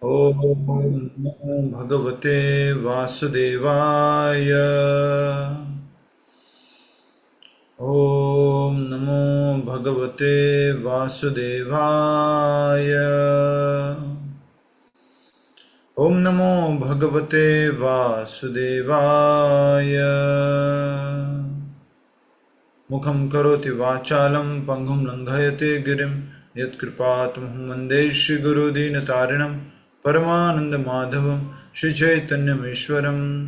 ओम नमो भगवते वासुदेवाय। ओम नमो भगवते वासुदेवाय। ओम नमो भगवते वासुदेवाय। मुखं करोति वाचालं पंगुं लंघयते गिरिं यत्कृपातमहं वन्दे श्रीगुरुदीनतारिणं परमानन्दमाधवं श्रीचैतन्यमीश्वरं।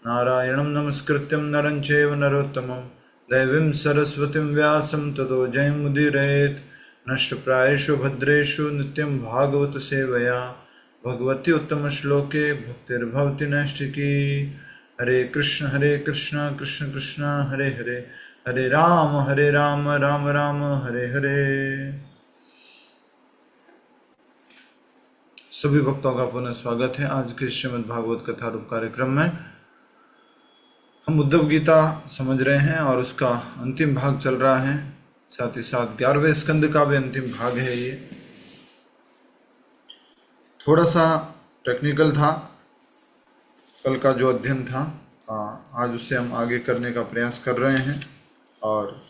नारायणं नमस्कृत्यं नरं चैव नरोत्तमं दैवीं सरस्वतीं व्यासं ततो जयमुदीरयेत्। नष्टप्रायेषु भद्रेषु नित्यं भागवत सेवया भगवती उत्तमश्लोके भक्तिर्भवति नैष्ठिकी। हरे कृष्ण कृष्ण कृष्ण हरे हरे, हरे राम राम राम हरे हरे। सभी भक्तों का पुनः स्वागत है आज के श्रीमद् भागवत कथा रूप कार्यक्रम में। हम उद्धव गीता समझ रहे हैं और उसका अंतिम भाग चल रहा है, साथ ही साथ 11वें स्कंद का भी अंतिम भाग है। ये थोड़ा सा टेक्निकल था, कल का जो अध्ययन था आज उससे हम आगे करने का प्रयास कर रहे हैं और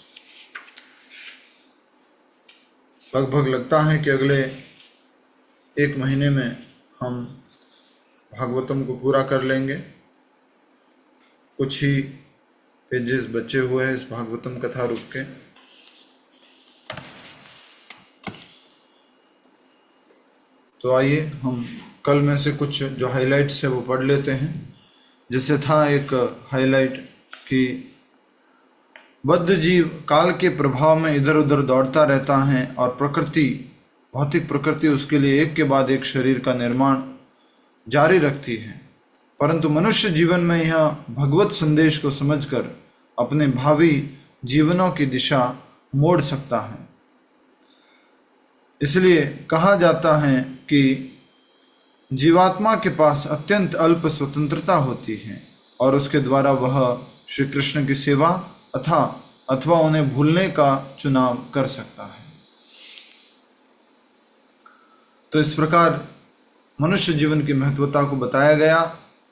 लगभग लगता है कि अगले एक महीने में हम भागवतम को पूरा कर लेंगे। कुछ ही पेजेस बचे हुए हैं इस भागवतम कथा रूप के। तो आइए हम कल में से कुछ जो हाइलाइट्स है वो पढ़ लेते हैं। जैसे था एक हाइलाइट कि बद्ध जीव काल के प्रभाव में इधर उधर दौड़ता रहता है और प्रकृति, भौतिक प्रकृति उसके लिए एक के बाद एक शरीर का निर्माण जारी रखती है, परंतु मनुष्य जीवन में यह भगवत संदेश को समझकर अपने भावी जीवनों की दिशा मोड़ सकता है। इसलिए कहा जाता है कि जीवात्मा के पास अत्यंत अल्प स्वतंत्रता होती है और उसके द्वारा वह श्री कृष्ण की सेवा अथवा उन्हें भूलने का चुनाव कर सकता है। तो इस प्रकार मनुष्य जीवन की महत्वता को बताया गया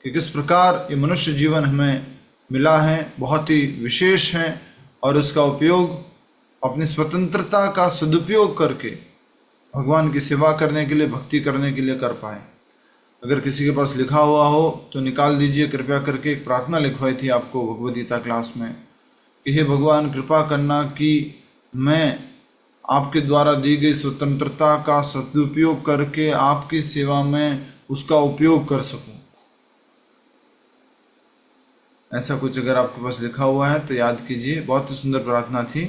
कि किस प्रकार ये मनुष्य जीवन हमें मिला है, बहुत ही विशेष है और उसका उपयोग अपनी स्वतंत्रता का सदुपयोग करके भगवान की सेवा करने के लिए, भक्ति करने के लिए कर पाए। अगर किसी के पास लिखा हुआ हो तो निकाल दीजिए कृपया करके। एक प्रार्थना लिखवाई थी आपको भगवद गीता क्लास में कि हे भगवान कृपा करना कि मैं आपके द्वारा दी गई स्वतंत्रता का सदुपयोग करके आपकी सेवा में उसका उपयोग कर सकूं। ऐसा कुछ अगर आपके पास लिखा हुआ है तो याद कीजिए। बहुत ही सुंदर प्रार्थना थी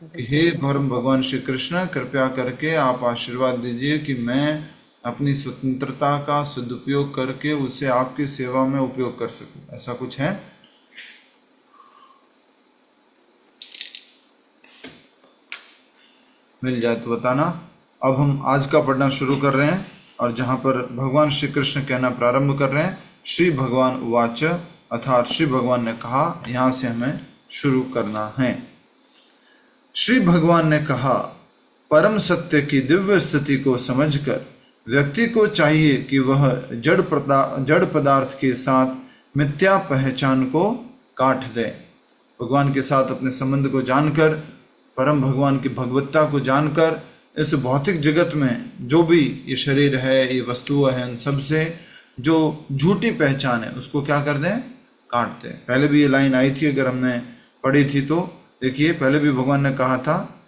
कि हे परम भगवान श्री कृष्ण कृपया करके आप आशीर्वाद दीजिए कि मैं अपनी स्वतंत्रता का सदुपयोग करके उसे आपकी सेवा में उपयोग कर सकूं। ऐसा कुछ है? मिल जाए तो बताना। अब हम आज का पढ़ना शुरू कर रहे हैं और जहाँ पर भगवान श्री कृष्ण कहना प्रारंभ कर रहे हैं, श्री भगवान उवाच, अर्थात श्री भगवान ने कहा, यहाँ से हमें शुरू करना है। श्री भगवान ने कहा, परम सत्य की दिव्य स्थिति को समझकर व्यक्ति को चाहिए कि वह जड़ पदार्थ के साथ मिथ्या पहचान को काट दे। भगवान के साथ अपने संबंध को जानकर, परम भगवान की भगवत्ता को जानकर, इस भौतिक जगत में जो भी ये शरीर है, ये वस्तुएं हैं, उन सबसे जो झूठी पहचान है उसको क्या कर दें? काट दें। पहले भी ये लाइन आई थी, अगर हमने पढ़ी थी तो देखिए, पहले भी भगवान ने कहा था,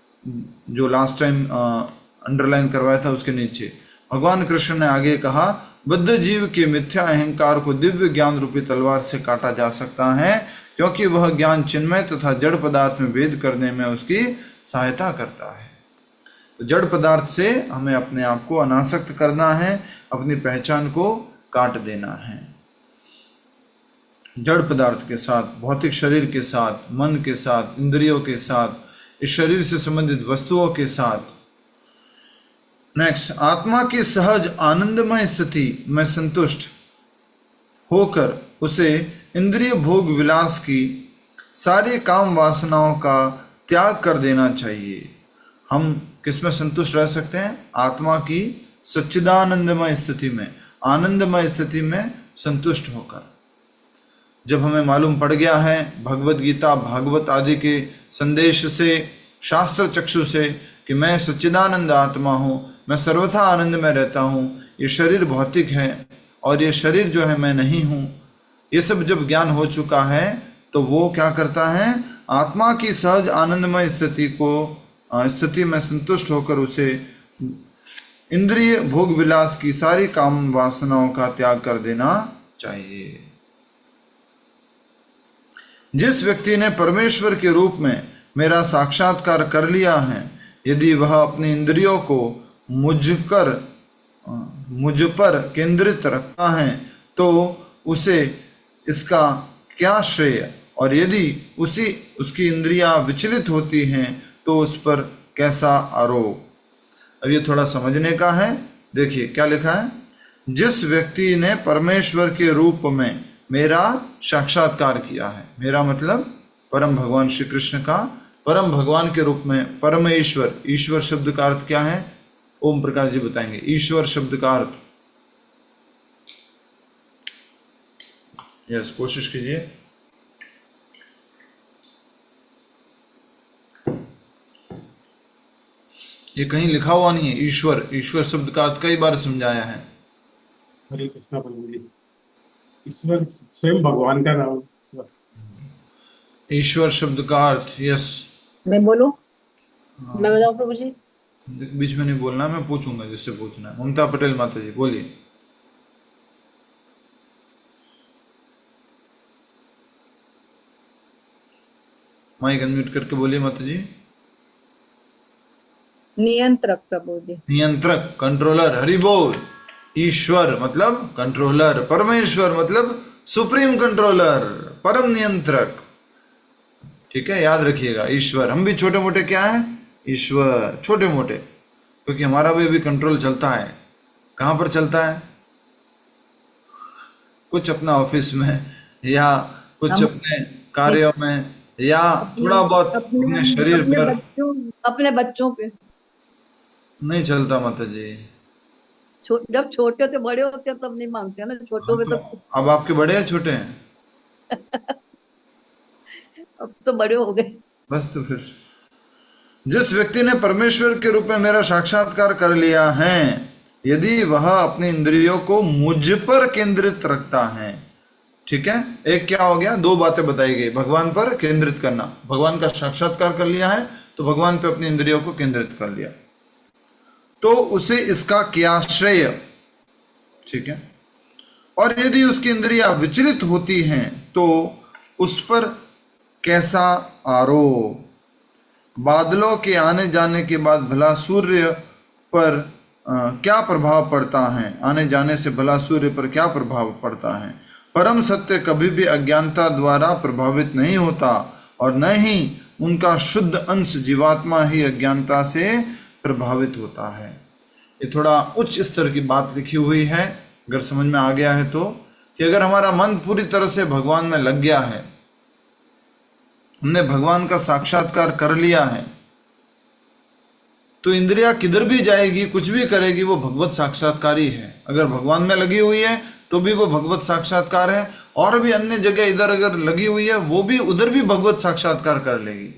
जो लास्ट टाइम अंडरलाइन करवाया था उसके नीचे भगवान कृष्ण ने आगे कहा, बद्ध जीव के मिथ्या अहंकार को दिव्य ज्ञान रूपी तलवार से काटा जा सकता है, क्योंकि वह ज्ञान चिन्मय तथा जड़ पदार्थ में भेद करने में उसकी सहायता करता है। तो जड़ पदार्थ से हमें अपने आप को अनासक्त करना है, अपनी पहचान को काट देना है। जड़ पदार्थ के साथ, भौतिक शरीर के साथ, मन के साथ, इंद्रियों के साथ, इस शरीर से संबंधित वस्तुओं के साथ। नेक्स्ट, आत्मा की सहज आनंदमय स्थिति में संतुष्ट होकर उसे इंद्रिय भोग विलास की सारी काम वासनाओं का त्याग कर देना चाहिए। हम किस में संतुष्ट रह सकते हैं? आत्मा की सच्चिदानंदमय स्थिति में, आनंदमय स्थिति में संतुष्ट होकर। जब हमें मालूम पड़ गया है भगवत गीता, भागवत आदि के संदेश से, शास्त्र चक्षु से कि मैं सच्चिदानंद आत्मा हूँ, मैं सर्वथा आनंद में रहता हूँ, ये शरीर भौतिक है और ये शरीर जो है मैं नहीं हूँ, ये सब जब ज्ञान हो चुका है तो वो क्या करता है, आत्मा की सहज आनंदमय स्थिति में संतुष्ट होकर उसे इंद्रिय भोग विलास की सारी काम वासनाओं का त्याग कर देना चाहिए। जिस व्यक्ति ने परमेश्वर के रूप में मेरा साक्षात्कार कर लिया है, यदि वह अपनी इंद्रियों को मुझ पर केंद्रित रखता है तो उसे इसका क्या श्रेय, और यदि उसकी इंद्रियां विचलित होती हैं तो उस पर कैसा आरोप। अब ये थोड़ा समझने का है। देखिए क्या लिखा है, जिस व्यक्ति ने परमेश्वर के रूप में मेरा साक्षात्कार किया है, मेरा मतलब परम भगवान श्री कृष्ण का, परम भगवान के रूप में, परमेश्वर, ईश्वर शब्द का अर्थ क्या है, ओम प्रकाश जी बताएंगे ईश्वर शब्द का अर्थ। यस, कोशिश कीजिए। ये कहीं लिखा हुआ नहीं है ईश्वर, ईश्वर शब्द का अर्थ कई बार समझाया है। हरे कृष्णा प्रभु जी, ईश्वर स्वयं भगवान का नाम ईश्वर। ईश्वर शब्द का अर्थ, यस। मैं बोलूं? मैं बताऊं प्रभु जी? बीच में नहीं बोलना, मैं पूछूंगा जिससे पूछना है। ममता पटेल माता जी बोलिए। माइक अनम्यूट करके बोलिए माता जी। नियंत्रक प्रभु जी। नियंत्रक, कंट्रोलर, हरि बोल। ईश्वर मतलब कंट्रोलर, परमेश्वर मतलब सुप्रीम कंट्रोलर, परम नियंत्रक। ठीक है, याद रखिएगा ईश्वर। हम भी छोटे मोटे क्या है, ईश्वर, छोटे मोटे, क्योंकि हमारा भी अभी कंट्रोल चलता है। कहाँ पर चलता है, कुछ अपना ऑफिस में, या कुछ अपने कार्यों में, या थोड़ा बहुत अपने शरीर पर, अपने बच्चों पे नहीं चलता माता जी। जब छोटे होते बड़े होते हैं तब नहीं मांगते ना, छोटों में तो अब आपके बड़े हैं छोटे हैं? अब तो बड़े हो गए बस। तो फिर जिस व्यक्ति ने परमेश्वर के रूप में मेरा साक्षात्कार कर लिया है, यदि वह अपनी इंद्रियों को मुझ पर केंद्रित रखता है, ठीक है, एक क्या हो गया, दो बातें बताई गई। भगवान पर केंद्रित करना, भगवान का साक्षात्कार कर लिया है तो भगवान पे अपनी इंद्रियों को केंद्रित कर लिया, तो उसे इसका क्या श्रेय, ठीक है। और यदि उसकी इंद्रियां विचलित होती हैं तो उस पर कैसा आरोप। बादलों के आने जाने के बाद भला सूर्य पर क्या प्रभाव पड़ता है, आने जाने से भला सूर्य पर क्या प्रभाव पड़ता है। परम सत्य कभी भी अज्ञानता द्वारा प्रभावित नहीं होता और न ही उनका शुद्ध अंश जीवात्मा ही अज्ञानता से प्रभावित होता है। ये थोड़ा उच्च स्तर की बात लिखी हुई है, अगर समझ में आ गया है तो, कि अगर हमारा मन पूरी तरह से भगवान में लग गया है, हमने भगवान का साक्षात्कार कर लिया है, तो इंद्रिया किधर भी जाएगी, कुछ भी करेगी, वो भगवत साक्षात्कार ही है। अगर भगवान में लगी हुई है तो भी वो भगवत साक्षात्कार है, और भी अन्य जगह इधर अगर लगी हुई है वो भी, उधर भी भगवत साक्षात्कार कर लेगी,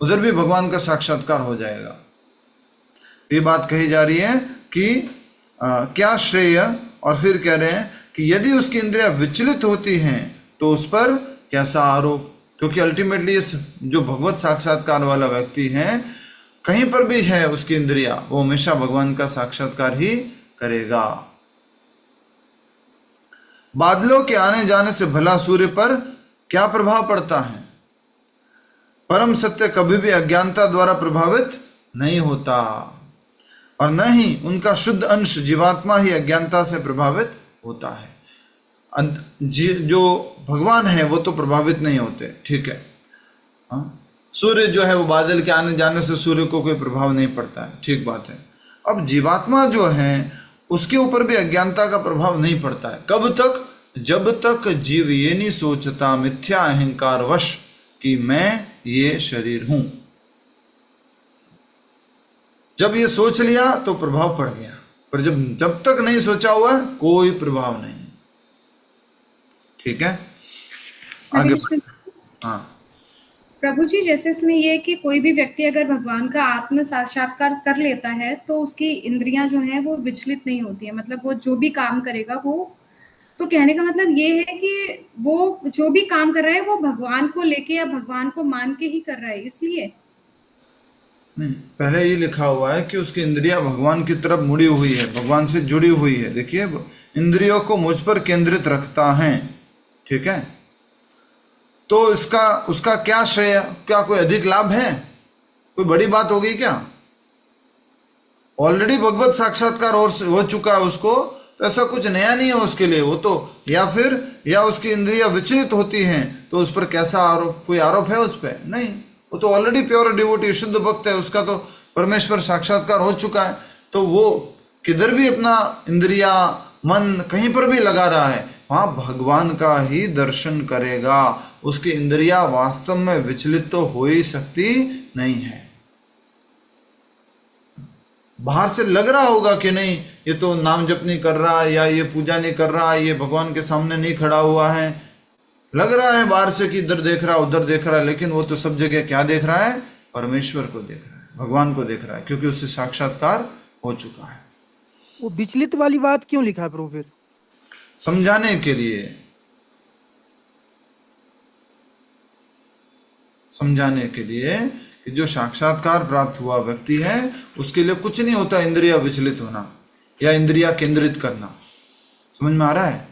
उधर भी भगवान का साक्षात्कार हो जाएगा। ये बात कही जा रही है कि क्या श्रेय, और फिर कह रहे हैं कि यदि उसकी इंद्रियां विचलित होती हैं तो उस पर कैसा आरोप। क्योंकि अल्टीमेटली जो भगवत साक्षात्कार वाला व्यक्ति है, कहीं पर भी है उसकी इंद्रिया, वो हमेशा भगवान का साक्षात्कार ही करेगा। बादलों के आने जाने से भला सूर्य पर क्या प्रभाव पड़ता है। परम सत्य कभी भी अज्ञानता द्वारा प्रभावित नहीं होता और न ही उनका शुद्ध अंश जीवात्मा ही अज्ञानता से प्रभावित होता है। जो भगवान है वो तो प्रभावित नहीं होते, ठीक है। सूर्य जो है वो बादल के आने जाने से सूर्य को कोई प्रभाव नहीं पड़ता है, ठीक बात है। अब जीवात्मा जो है उसके ऊपर भी अज्ञानता का प्रभाव नहीं पड़ता है। कब तक, जब तक जीव ये नहीं सोचता मिथ्या अहंकार वश कि मैं ये शरीर हूं। जब ये सोच लिया तो प्रभाव पड़ गया, पर जब जब तक नहीं सोचा हुआ कोई प्रभाव नहीं। ठीक है, आगे हरे कृष्ण। हाँ प्रभु जी, जैसे इसमें ये है कि कोई भी व्यक्ति अगर भगवान का आत्म साक्षात्कार कर लेता है तो उसकी इंद्रियां जो हैं वो विचलित नहीं होती है, मतलब वो जो भी काम करेगा वो, तो कहने का मतलब ये है कि वो जो भी काम कर रहा है वो भगवान को लेके या भगवान को मान के ही कर रहा है, इसलिए। नहीं, पहले ये लिखा हुआ है कि उसकी इंद्रियां भगवान की तरफ मुड़ी हुई है, भगवान से जुड़ी हुई है। देखिए, इंद्रियों को मुझ पर केंद्रित रखता है। ठीक है, तो इसका उसका क्या श्रेय, क्या कोई अधिक लाभ है, कोई बड़ी बात हो गई क्या? ऑलरेडी भगवत साक्षात्कार हो चुका है उसको, तो ऐसा कुछ नया नहीं है उसके लिए। वो तो या उसकी इंद्रियां विचलित होती हैं तो उस पर कैसा आरोप, कोई आरोप है उस पर? नहीं, वो तो ऑलरेडी प्योर डिवोटी शुद्ध भक्त है, उसका तो परमेश्वर साक्षात्कार हो चुका है। तो वो किधर भी अपना इंद्रिया मन कहीं पर भी लगा रहा है, वहां भगवान का ही दर्शन करेगा। उसकी इंद्रिया वास्तव में विचलित तो हो ही सकती नहीं है। बाहर से लग रहा होगा कि नहीं, ये तो नाम जप नहीं कर रहा, या ये पूजा नहीं कर रहा, ये भगवान के सामने नहीं खड़ा हुआ है, लग रहा है बाहर से कि इधर देख रहा उधर देख रहा है, लेकिन वो तो सब जगह क्या देख रहा है? परमेश्वर को देख रहा है, भगवान को देख रहा है, क्योंकि उससे साक्षात्कार हो चुका है। वो विचलित वाली बात क्यों लिखा है प्रभु फिर? समझाने के लिए, समझाने के लिए कि जो साक्षात्कार प्राप्त हुआ व्यक्ति है उसके लिए कुछ नहीं होता इंद्रिया विचलित होना या इंद्रिया केंद्रित करना। समझ में आ रहा है?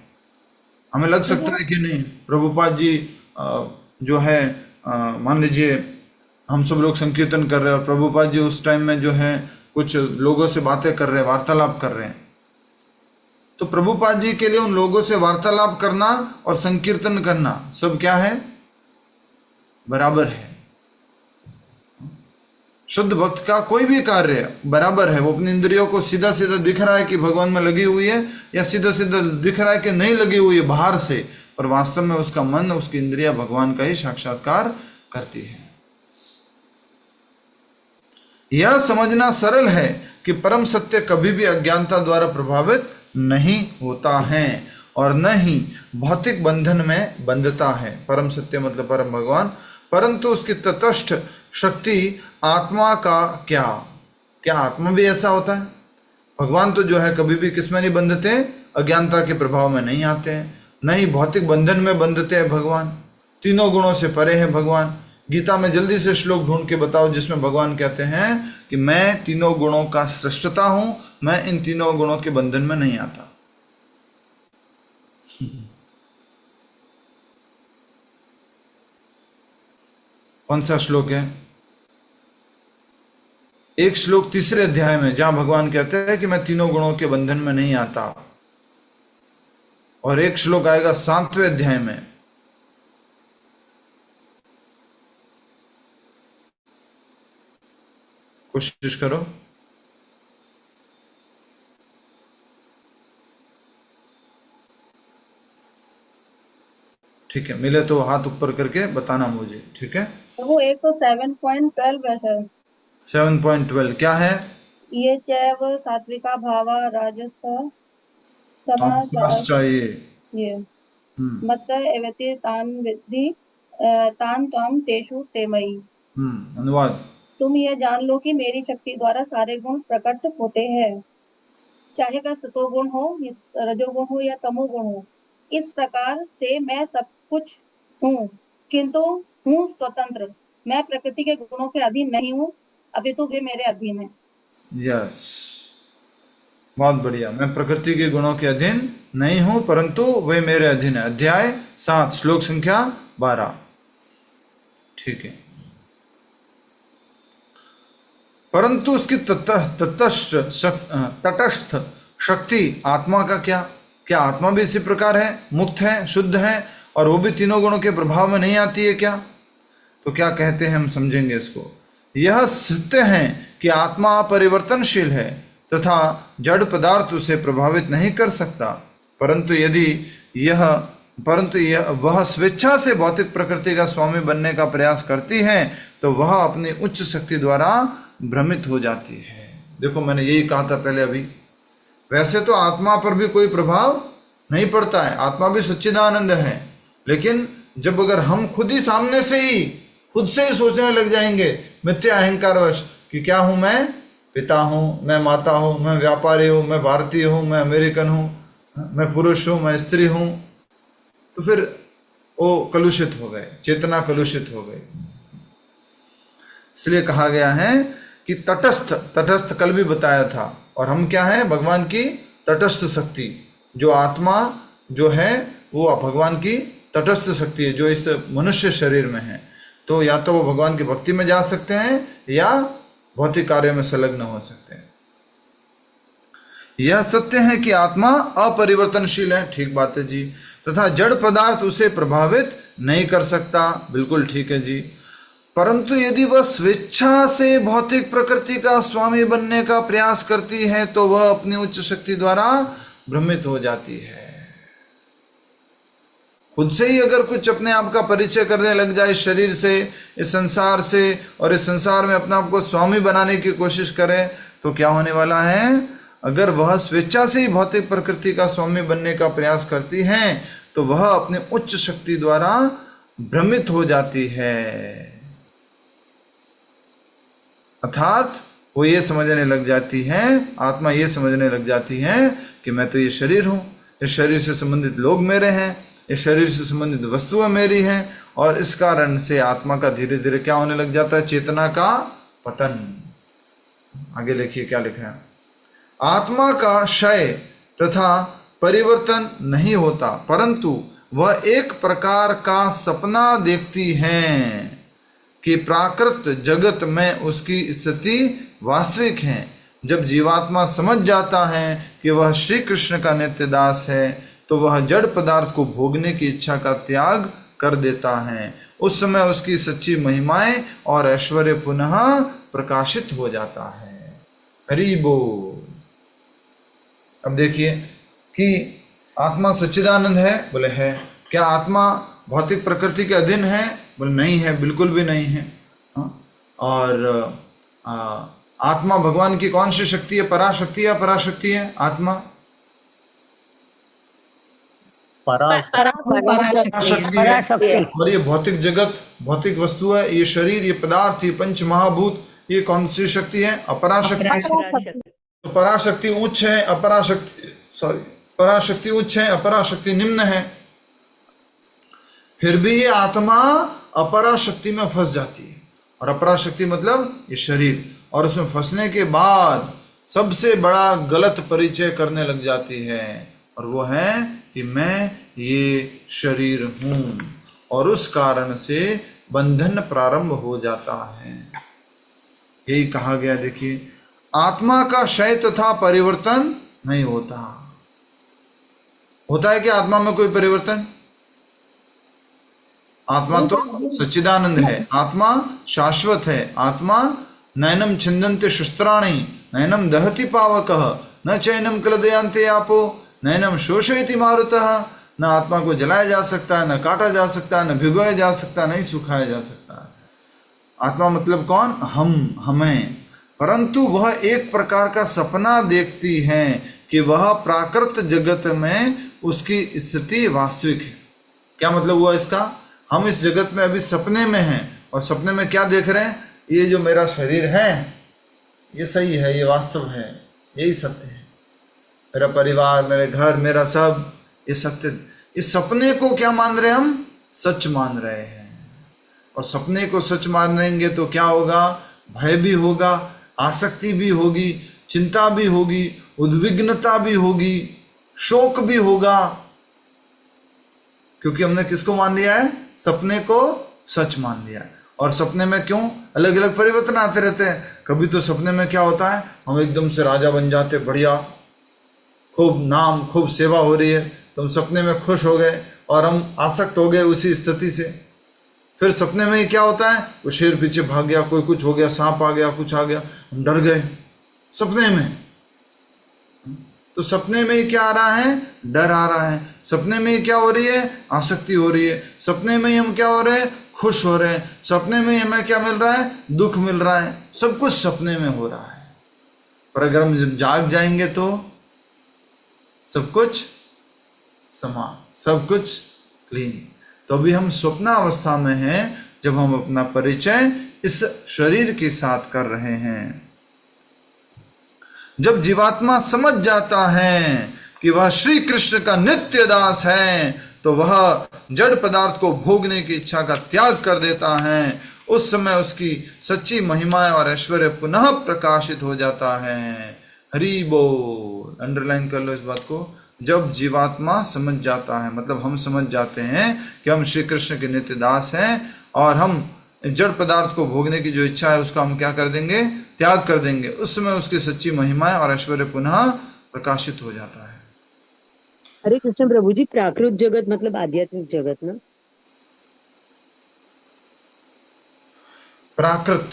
हमें लग सकता है कि नहीं, प्रभुपाद जी जो है, मान लीजिए हम सब लोग संकीर्तन कर रहे हैं और प्रभुपाद जी उस टाइम में जो है कुछ लोगों से बातें कर रहे हैं, वार्तालाप कर रहे हैं, तो प्रभुपाद जी के लिए उन लोगों से वार्तालाप करना और संकीर्तन करना सब क्या है? बराबर है। शुद्ध भक्त का कोई भी कार्य बराबर है। वो अपनी इंद्रियों को सीधा सीधा दिख रहा है कि भगवान में लगी हुई है, या सीधा सीधा दिख रहा है कि नहीं लगी हुई है बाहर से, पर वास्तव में उसका मन, उसकी इंद्रिया भगवान का ही साक्षात्कार करती है। यह समझना सरल है कि परम सत्य कभी भी अज्ञानता द्वारा प्रभावित नहीं होता है और न ही भौतिक बंधन में बंधता है। परम सत्य मतलब परम भगवान, परंतु उसकी तटस्थ शक्ति आत्मा का क्या आत्मा भी ऐसा होता है? भगवान तो जो है कभी भी किसमें नहीं बंधते? अज्ञानता के प्रभाव में नहीं आते हैं, न ही भौतिक बंधन में बंधते हैं भगवान। तीनों गुणों से परे है भगवान। गीता में जल्दी से श्लोक ढूंढ के बताओ जिसमें भगवान कहते हैं कि मैं तीनों गुणों का सृष्टता हूं, मैं इन तीनों गुणों के बंधन में नहीं आता। कौन सा श्लोक है? एक श्लोक तीसरे अध्याय में जहां भगवान कहते हैं कि मैं तीनों गुणों के बंधन में नहीं आता, और एक श्लोक आएगा 7वें अध्याय में। कोशिश करो। ठीक है, मिले तो हाथ ऊपर करके बताना मुझे, ठीक है? वो एक तो 7.12 है। 7.12 क्या है? ये चैव सात्विका भावा राजस्व समा चाहिए। ये मत एवति तान विद्धि तान त्वं तेषु ते मयि। अनुवाद। तुम ये जान लो कि मेरी शक्ति द्वारा सारे गुण प्रकट होते हैं, चाहे वह सतोगुण हो, रजोगुण हो या तमोगुण हो। इस प्रकार से मैं सब कुछ हूँ, किंतु हूँ स्वतंत्र। मैं प्रकृति के गुणों के अधीन नहीं हूँ, अपितु वे मेरे अधीन है। यस, बहुत बढ़िया। मैं प्रकृति के गुणों के अधीन नहीं हूं, परंतु वे मेरे अधीन है। अध्याय 7 श्लोक संख्या 12। ठीक है, परंतु उसकी तटस्थ शक्ति आत्मा का क्या आत्मा भी इसी प्रकार है, मुक्त है, शुद्ध है, और वो भी तीनों गुणों के प्रभाव में नहीं आती है क्या? तो क्या कहते हैं, हम समझेंगे इसको। यह सत्य है कि आत्मा परिवर्तनशील है तथा जड़ पदार्थ उसे प्रभावित नहीं कर सकता, परंतु यह वह स्वेच्छा से भौतिक प्रकृति का स्वामी बनने का प्रयास करती है तो वह अपनी उच्च शक्ति द्वारा भ्रमित हो जाती है। देखो, मैंने यही कहा था पहले अभी वैसे तो आत्मा पर भी कोई प्रभाव नहीं पड़ता है, आत्मा भी सच्चिदानंद है, लेकिन जब अगर हम खुद ही सामने से ही खुद से ही सोचने लग जाएंगे मिथ्या अहंकारवश कि क्या हूं मैं, पिता हूं, मैं माता हूं, मैं व्यापारी हूं, मैं भारतीय हूं, मैं अमेरिकन हूं, मैं पुरुष हूं, मैं स्त्री हूं, तो फिर वो कलुषित हो गए, चेतना कलुषित हो गई। इसलिए कहा गया है कि तटस्थ, तटस्थ कल भी बताया था, और हम क्या है, भगवान की तटस्थ शक्ति, जो आत्मा जो है वो भगवान की तटस्थ शक्ति है जो इस मनुष्य शरीर में है। तो या तो वो भगवान की भक्ति में जा सकते हैं या भौतिक कार्य में संलग्न हो सकते हैं। यह सत्य है कि आत्मा अपरिवर्तनशील है, ठीक बात है जी, तथा जड़ पदार्थ उसे प्रभावित नहीं कर सकता, बिल्कुल ठीक है जी। परंतु यदि वह स्वेच्छा से भौतिक प्रकृति का स्वामी बनने का प्रयास करती है तो वह अपनी उच्च शक्ति द्वारा भ्रमित हो जाती है। खुद से ही अगर कुछ अपने आप का परिचय करने लग जाए इस शरीर से, इस संसार से, और इस संसार में अपने आप को स्वामी बनाने की कोशिश करे, तो क्या होने वाला है, अगर वह स्वेच्छा से ही भौतिक प्रकृति का स्वामी बनने का प्रयास करती हैं तो वह अपनी उच्च शक्ति द्वारा भ्रमित हो जाती है। अर्थात वो ये समझने लग जाती है, आत्मा ये समझने लग जाती है कि मैं तो ये शरीर हूँ, इस शरीर से संबंधित लोग मेरे हैं, इस शरीर से संबंधित वस्तुएं मेरी हैं, और इस कारण से आत्मा का धीरे धीरे क्या होने लग जाता है, चेतना का पतन। आगे देखिए क्या लिखा है, आत्मा का क्षय तथा परिवर्तन नहीं होता, परंतु वह एक प्रकार का सपना देखती है कि प्राकृत जगत में उसकी स्थिति वास्तविक है। जब जीवात्मा समझ जाता है कि वह श्री कृष्ण का नित्य दास है तो वह जड़ पदार्थ को भोगने की इच्छा का त्याग कर देता है। उस समय उसकी सच्ची महिमाएं और ऐश्वर्य पुनः प्रकाशित हो जाता है। हरि बोल। अब देखिए कि आत्मा सच्चिदानंद है, बोले है। क्या आत्मा भौतिक प्रकृति के अधीन है, बोले नहीं है, बिल्कुल भी नहीं है। और आत्मा भगवान की कौन सी शक्ति है, पराशक्ति या पराशक्ति है आत्मा? पराशक्ति है। और ये भौतिक जगत, भौतिक वस्तु है, ये शरीर, ये पदार्थ, ये पंच महाभूत, ये कौन सी शक्ति है, अपराशक्ति। तो पराशक्ति उच्च है, पराशक्ति उच्च है, अपराशक्ति निम्न है। फिर भी ये आत्मा अपराशक्ति में फंस जाती है, और अपराशक्ति मतलब ये शरीर, और उसमें फंसने के बाद सबसे बड़ा गलत परिचय करने लग जाती है, और वो है कि मैं ये शरीर हूं, और उस कारण से बंधन प्रारंभ हो जाता है। यही कहा गया, देखिए आत्मा का क्षय तथा परिवर्तन नहीं होता। होता है कि आत्मा में कोई परिवर्तन? आत्मा तो सच्चिदानंद है, आत्मा शाश्वत है। आत्मा नैनम छिन्दन्ते शस्त्राणि नैनम दहति पावकः न चैनम क्लदयांते आपो नैनम शोषयति मारुतः। न आत्मा को जलाया जा सकता है, न काटा जा सकता है, न भिगोया जा सकता, नहीं सुखाया जा सकता है। आत्मा मतलब कौन? हमें। परंतु वह एक प्रकार का सपना देखती है कि वह प्राकृत जगत में उसकी स्थिति वास्तविक है। क्या मतलब हुआ इसका? हम इस जगत में अभी सपने में हैं, और सपने में क्या देख रहे हैं? ये जो मेरा शरीर है ये सही है, ये वास्तव है, यही सत्य है। मेरा परिवार, मेरे घर, मेरा सब, ये सत्य। इस सपने को क्या मान रहे हैं हम? सच मान रहे हैं। और सपने को सच मानेंगे तो क्या होगा? भय भी होगा, आसक्ति भी होगी, चिंता भी होगी, उद्विग्नता भी होगी, शोक भी होगा, क्योंकि हमने किसको मान लिया है? सपने को सच मान लिया है। और सपने में क्यों अलग अलग परिवर्तन आते रहते हैं। कभी तो सपने में क्या होता है, हम एकदम से राजा बन जाते, बढ़िया, खूब नाम, खूब सेवा हो रही है, तो हम सपने में खुश हो गए और हम आसक्त हो गए उसी स्थिति से। फिर सपने में क्या होता है, वो शेर पीछे भाग गया, कोई कुछ हो गया, सांप आ गया, कुछ आ गया, हम डर गए सपने में। तो सपने में क्या आ रहा है? डर आ रहा है। सपने में क्या हो रही है? आसक्ति हो रही है। सपने में हम क्या हो रहे हैं? खुश हो रहे हैं। सपने में हमें क्या मिल रहा है? दुख मिल रहा है। सब कुछ सपने में हो रहा है। पर अगर हम जब जाग जाएंगे तो सब कुछ समान, सब कुछ क्लीन। तो अभी हम स्वप्नावस्था में हैं, जब हम अपना परिचय इस शरीर के साथ कर रहे हैं। जब जीवात्मा समझ जाता है कि वह श्री कृष्ण का नित्य दास है, तो वह जड़ पदार्थ को भोगने की इच्छा का त्याग कर देता है। उस समय उसकी सच्ची महिमा और ऐश्वर्य पुनः प्रकाशित हो जाता है। हरि बोल। अंडरलाइन कर लो इस बात को। जब जीवात्मा समझ जाता है, मतलब हम समझ जाते हैं कि हम श्री कृष्ण के नित्य दास हैं, और हम जड़ पदार्थ को भोगने की जो इच्छा है उसका हम क्या कर देंगे, त्याग कर देंगे। उस समय उसकी सच्ची महिमा और ऐश्वर्य पुनः प्रकाशित हो जाता है। हरे कृष्ण प्रभु जी, प्राकृत जगत मतलब आध्यात्मिक जगत ना? प्राकृत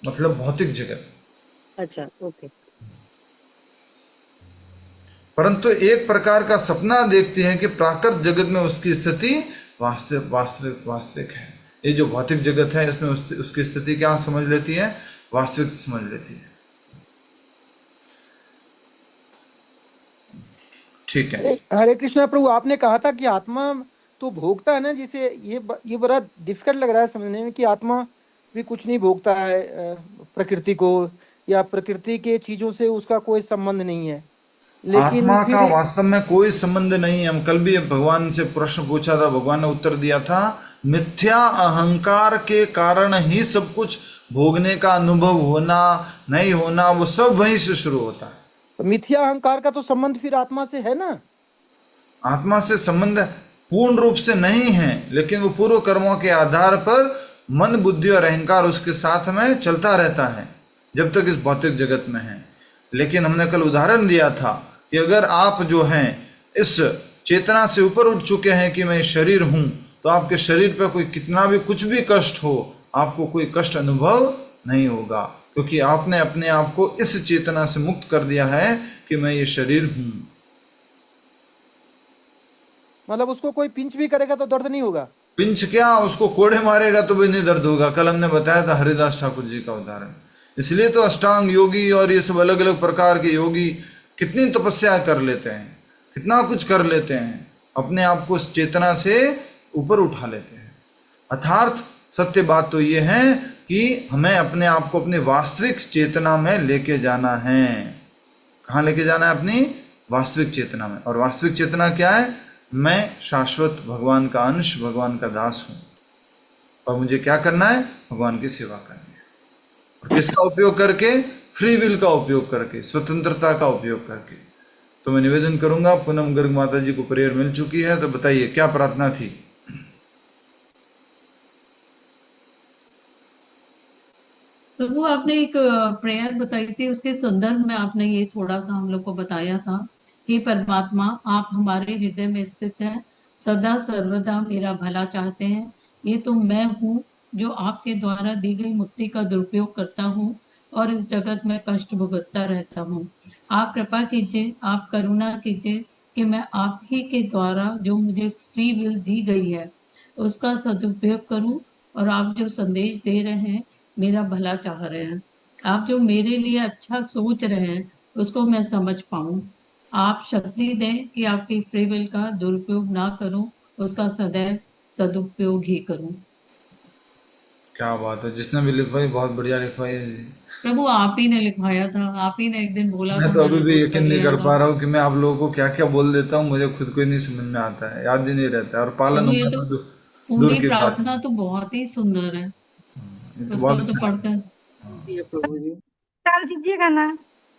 मतलब भौतिक जगत। अच्छा, ओके। परंतु एक प्रकार का सपना देखते हैं कि प्राकृत जगत में उसकी स्थिति वास्तविक है। ये जो भौतिक जगत है इसमें उसकी स्थिति क्या समझ लेती है, वास्तविक समझ लेती है। ठीक है। हरे कृष्णा प्रभु, आपने कहा था कि आत्मा तो भोगता है ना, जिसे ये बड़ा डिफिकल्ट लग रहा है समझने में कि आत्मा भी कुछ नहीं भोगता है प्रकृति को, या प्रकृति के चीजों से उसका कोई संबंध नहीं है। लेकिन आत्मा फिर का वास्तव में कोई संबंध नहीं है। हम कल भी भगवान से प्रश्न पूछा था, भगवान ने उत्तर दिया था, मिथ्या अहंकार के कारण ही सब कुछ भोगने का अनुभव होना नहीं होना, वो सब वहीं से शुरू होता है। मिथ्या अहंकार का तो संबंध फिर आत्मा से है ना? आत्मा से संबंध पूर्ण रूप से नहीं है, लेकिन वो पूर्व कर्मों के आधार पर मन, बुद्धि और अहंकार उसके साथ में चलता रहता है जब तक इस भौतिक जगत में है। लेकिन हमने कल उदाहरण दिया था कि अगर आप जो हैं इस चेतना से ऊपर उठ चुके हैं कि मैं शरीर हूं, तो आपके शरीर पर कोई कितना भी कुछ भी कष्ट हो, आपको कोई कष्ट अनुभव नहीं होगा, क्योंकि आपने अपने आप को इस चेतना से मुक्त कर दिया है कि मैं ये शरीर हूं। मतलब उसको कोई पिंच भी करेगा तो दर्द नहीं होगा? पिंच क्या, उसको कोड़े मारेगा तो भी नहीं दर्द होगा। कल हमने बताया था हरिदास ठाकुर जी का उदाहरण। इसलिए तो अष्टांग योगी और ये सब अलग अलग प्रकार के योगी कितनी तपस्या कर लेते हैं, कितना कुछ कर लेते हैं, अपने आप को इस चेतना से ऊपर उठा लेते हैं। अर्थात सत्य बात तो ये है कि हमें अपने आप को अपनी वास्तविक चेतना में लेके जाना है। कहाँ लेके जाना है? अपनी वास्तविक चेतना में। और वास्तविक चेतना क्या है? मैं शाश्वत भगवान का अंश, भगवान का दास हूं, और मुझे क्या करना है? भगवान की सेवा करनी है। और किसका उपयोग करके? फ्री विल का उपयोग करके, स्वतंत्रता का उपयोग करके। तो मैं निवेदन करूंगा, पूनम गर्ग माता जी को प्रेयर मिल चुकी है, तो बताइए क्या प्रार्थना थी? प्रभु, आपने एक प्रेयर बताई थी, उसके संदर्भ में आपने ये थोड़ा सा हम लोग को बताया था। हे परमात्मा, आप हमारे हृदय में स्थित हैं, सदा सर्वदा मेरा भला चाहते हैं। ये तो मैं हूँ जो आपके द्वारा दी गई मुक्ति का दुरुपयोग करता हूँ और इस जगत में कष्ट भुगतता रहता हूँ। आप कृपा कीजिए, आप करुणा कीजिए कि मैं आप ही के द्वारा जो मुझे फ्री विल दी गई है उसका सदुपयोग करूँ, और आप जो संदेश दे रहे हैं मेरा भला चाह रहे हैं, आप जो मेरे लिए अच्छा सोच रहे हैं उसको मैं समझ पाऊं। आप शक्ति दें कि आपकी फ्री विल का दुरुपयोग ना करूं, उसका सदैव सदुपयोग ही करूं। क्या बात है, जिसने भी लिखवाई बहुत बढ़िया लिखवाई है जी। प्रभु, आप ही ने लिखवाया था, आप ही ने एक दिन बोला मैं था, तो अभी मैंने भी नोट यकीन नहीं लिया कर था। पा रहा हूँ कि मैं आप लोगों को क्या क्या बोल देता हूँ, मुझे खुद को ही नहीं समझ में आता है, याद ही नहीं रहता है, और पालन प्रभु, ये होना तो तो दूर पूरी की बात प्रार्थना है। तो बहुत ही सुंदर है, ये तो उसको बहुत तो अच्छा पढ़ते हैं। ये प्रभु जी, डाल दीजिएगा ना।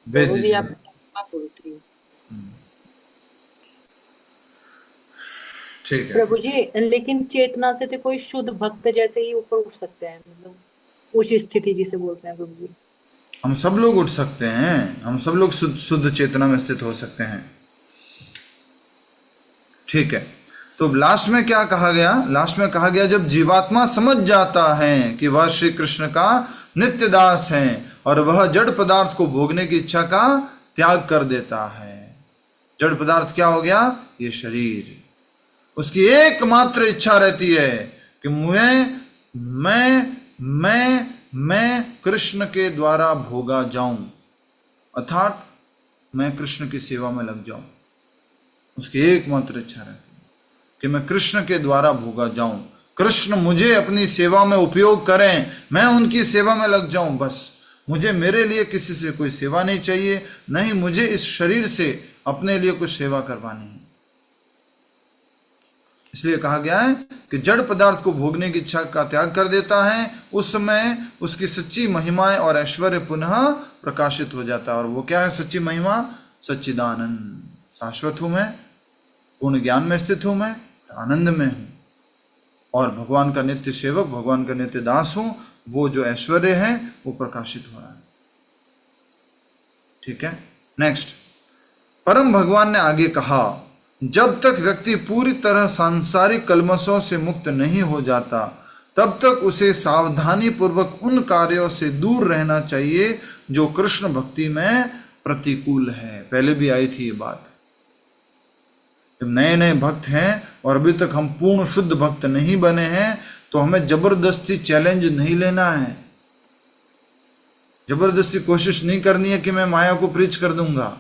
भेज प्रभु जी आप दीजिए। आप बोलती है। ठीक है। प्रभु जी, लेकिन चेतना से तो कोई शुद्ध भक्त जैसे ही ऊपर उठ सकते हैं, मतलब उस स्थिति जिसे बोलते हैं प्रभु जी। हम सब लोग उठ सकते हैं, हम सब लोग शुद्ध शुद्ध चेतना में स्थित हो सकते हैं। ठीक है। तो लास्ट में क्या कहा गया? लास्ट में कहा गया जब जीवात्मा समझ जाता है कि वह श्री कृष्ण का नित्य दास है और वह जड़ पदार्थ को भोगने की इच्छा का त्याग कर देता है। जड़ पदार्थ क्या हो गया? ये शरीर। उसकी एकमात्र इच्छा रहती है कि मैं कृष्ण के द्वारा भोगा जाऊं, अर्थात मैं कृष्ण की सेवा में लग जाऊं। उसकी एकमात्र इच्छा रहती है कि मैं कृष्ण के द्वारा भोगा जाऊं, कृष्ण मुझे अपनी सेवा में उपयोग करें, मैं उनकी सेवा में लग जाऊं। बस मुझे मेरे लिए किसी से कोई सेवा नहीं चाहिए, नहीं मुझे इस शरीर से अपने लिए कुछ सेवा करवानी है। इसलिए कहा गया है कि जड़ पदार्थ को भोगने की इच्छा का त्याग कर देता है, उस समय उसकी सच्ची महिमाएं और ऐश्वर्य पुनः प्रकाशित हो जाता है। और वो क्या है सच्ची महिमा? सच्चिदानंद, शाश्वत हूं मैं, पूर्ण ज्ञान में स्थित हूं मैं, आनंद में हूं और भगवान का नित्य सेवक, भगवान का नित्य दास हूं। वो जो ऐश्वर्य है वो प्रकाशित हो रहा है। ठीक है, नेक्स्ट। परम भगवान ने आगे कहा, जब तक व्यक्ति पूरी तरह सांसारिक कलमशों से मुक्त नहीं हो जाता, तब तक उसे सावधानी पूर्वक उन कार्यों से दूर रहना चाहिए जो कृष्ण भक्ति में प्रतिकूल है। पहले भी आई थी ये बात। जब नए नए भक्त हैं और अभी तक हम पूर्ण शुद्ध भक्त नहीं बने हैं, तो हमें जबरदस्ती चैलेंज नहीं लेना है, जबरदस्ती कोशिश नहीं करनी है कि मैं माया को प्रीच कर दूंगा।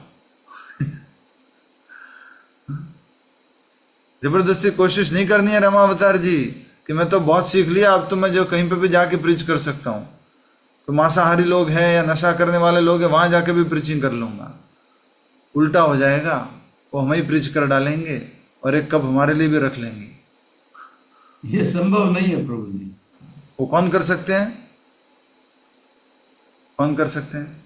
जबरदस्ती कोशिश नहीं करनी है रमावतार जी कि मैं तो बहुत सीख लिया, अब तो मैं जो कहीं पे भी जाके प्रीच कर सकता हूं, तो मांसाहारी लोग हैं या नशा करने वाले लोग हैं वहां जाके भी प्रीचिंग कर लूंगा। उल्टा हो जाएगा, वो हमें ही प्रीच कर डालेंगे और एक कप हमारे लिए भी रख लेंगे। ये संभव नहीं है प्रभु जी। वो कौन कर सकते हैं? कौन कर सकते हैं?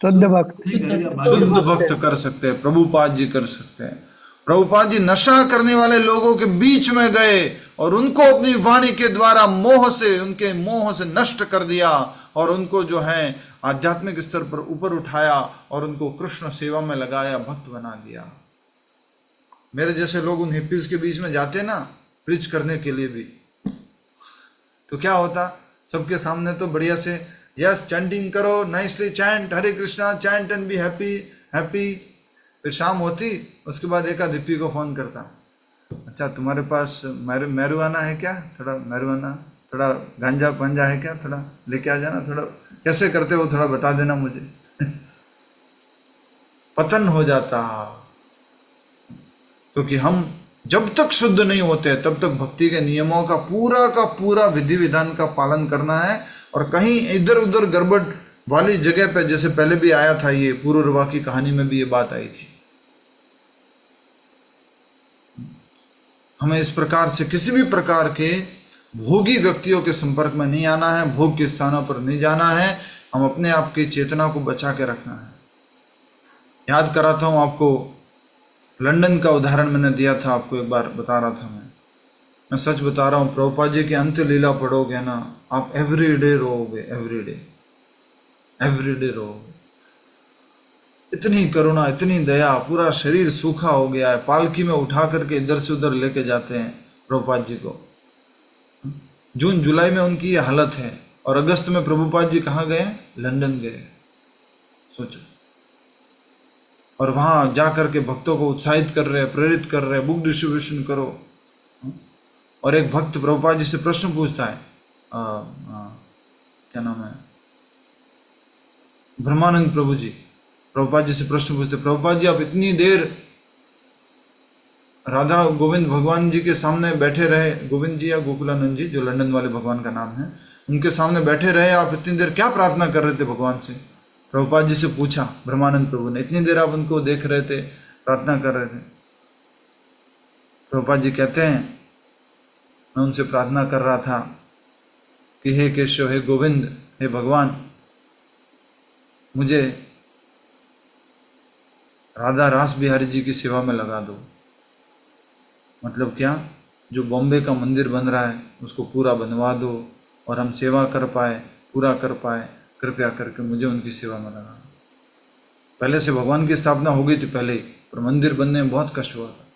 शुद्ध भक्त। ठीक है, या शुद्ध भक्त कर सकते हैं, प्रभुपाद जी कर सकते हैं। प्रभुपाद जी नशा करने वाले लोगों के बीच में गए और उनको अपनी वाणी के द्वारा मोह से, उनके मोह से नष्ट कर दिया और उनको जो है आध्यात्मिक स्तर पर ऊपर उठाया और उनको कृष्ण सेवा में लगाया, भक्त बना दिया। मेरे जैसे लोग उन हिप्पीज के बीच में जाते ना प्रीच करने के लिए भी, तो क्या होता, सबके सामने तो बढ़िया से यस चैंटिंग करो, nicely chant Hare Krishna, chant and be happy happy. फिर शाम होती, उसके बाद एक आध हिप्पी को फोन करता, अच्छा तुम्हारे पास मैरुआना है क्या, थोड़ा मैरुआना, थोड़ा गांजा पंजा है क्या, थोड़ा लेके आ जाना, थोड़ा कैसे करते हो थोड़ा बता देना मुझे। पतन हो जाता, क्योंकि हम जब तक शुद्ध नहीं होते तब तक भक्ति के नियमों का पूरा विधि विधान का पालन करना है। और कहीं इधर उधर गड़बड़ वाली जगह पे, जैसे पहले भी आया था, ये पुरुरवा की कहानी में भी ये बात आई थी, हमें इस प्रकार से किसी भी प्रकार के भोगी व्यक्तियों के संपर्क में नहीं आना है, भोग के स्थानों पर नहीं जाना है। हम अपने आप की चेतना को बचा के रखना है। याद कराता हूं आपको, लंदन का उदाहरण मैंने दिया था आपको, एक बार बता रहा था मैं सच बता रहा हूँ, प्रभुपाद जी की अंत्य लीला पढ़ोगे ना, आप एवरीडे रोओगे, एवरीडे रोओगे। इतनी करुणा, इतनी दया, पूरा शरीर सूखा हो गया है, पालकी में उठा करके इधर से उधर लेके जाते हैं प्रभुपाद जी को। जून जुलाई में उनकी ये हालत है, और अगस्त में प्रभुपाद जी कहाँ गए? लंदन गए, सोचो। और वहां जाकर के भक्तों को उत्साहित कर रहे हैं, प्रेरित कर रहे हैं, बुक डिस्ट्रीब्यूशन करो। और एक भक्त प्रभुपाद जी से प्रश्न पूछता है, क्या नाम है, ब्रह्मानंद प्रभु जी, प्रभुपाद जी से प्रश्न पूछते, प्रभुपाद जी आप इतनी देर राधा गोविंद भगवान जी के सामने बैठे रहे, गोविंद जी या गोकुलानंद जी जो लंदन वाले भगवान का नाम है, उनके सामने बैठे रहे, आप इतनी देर क्या प्रार्थना कर रहे थे भगवान से? प्रभुपाद जी से पूछा ब्रह्मानंद प्रभु ने, इतनी देर आप उनको देख रहे थे, प्रार्थना कर रहे थे? प्रभुपाद जी कहते हैं, मैं उनसे प्रार्थना कर रहा था कि हे केशव, हे गोविंद, हे भगवान, मुझे राधा रास बिहारी जी की सेवा में लगा दो। मतलब क्या? जो बॉम्बे का मंदिर बन रहा है उसको पूरा बनवा दो और हम सेवा कर पाए, पूरा कर पाए, कृपया करके मुझे उनकी सेवा में लगा दो। पहले से भगवान की स्थापना हो गई थी पहले ही, पर मंदिर बनने में बहुत कष्ट हुआ था।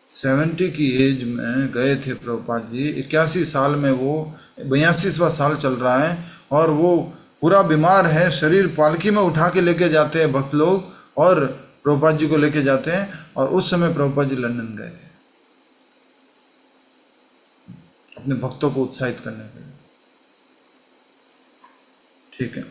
70 की एज में गए थे प्रभुपाद जी, 81 साल में, वो 82वां साल चल रहा है और वो पूरा बीमार है, शरीर पालकी में उठा के लेके जाते हैं भक्त लोग और प्रभुपाद जी को लेके जाते हैं। और उस समय प्रभुपाद जी लंदन गए थे अपने भक्तों को उत्साहित करने के लिए। ठीक है,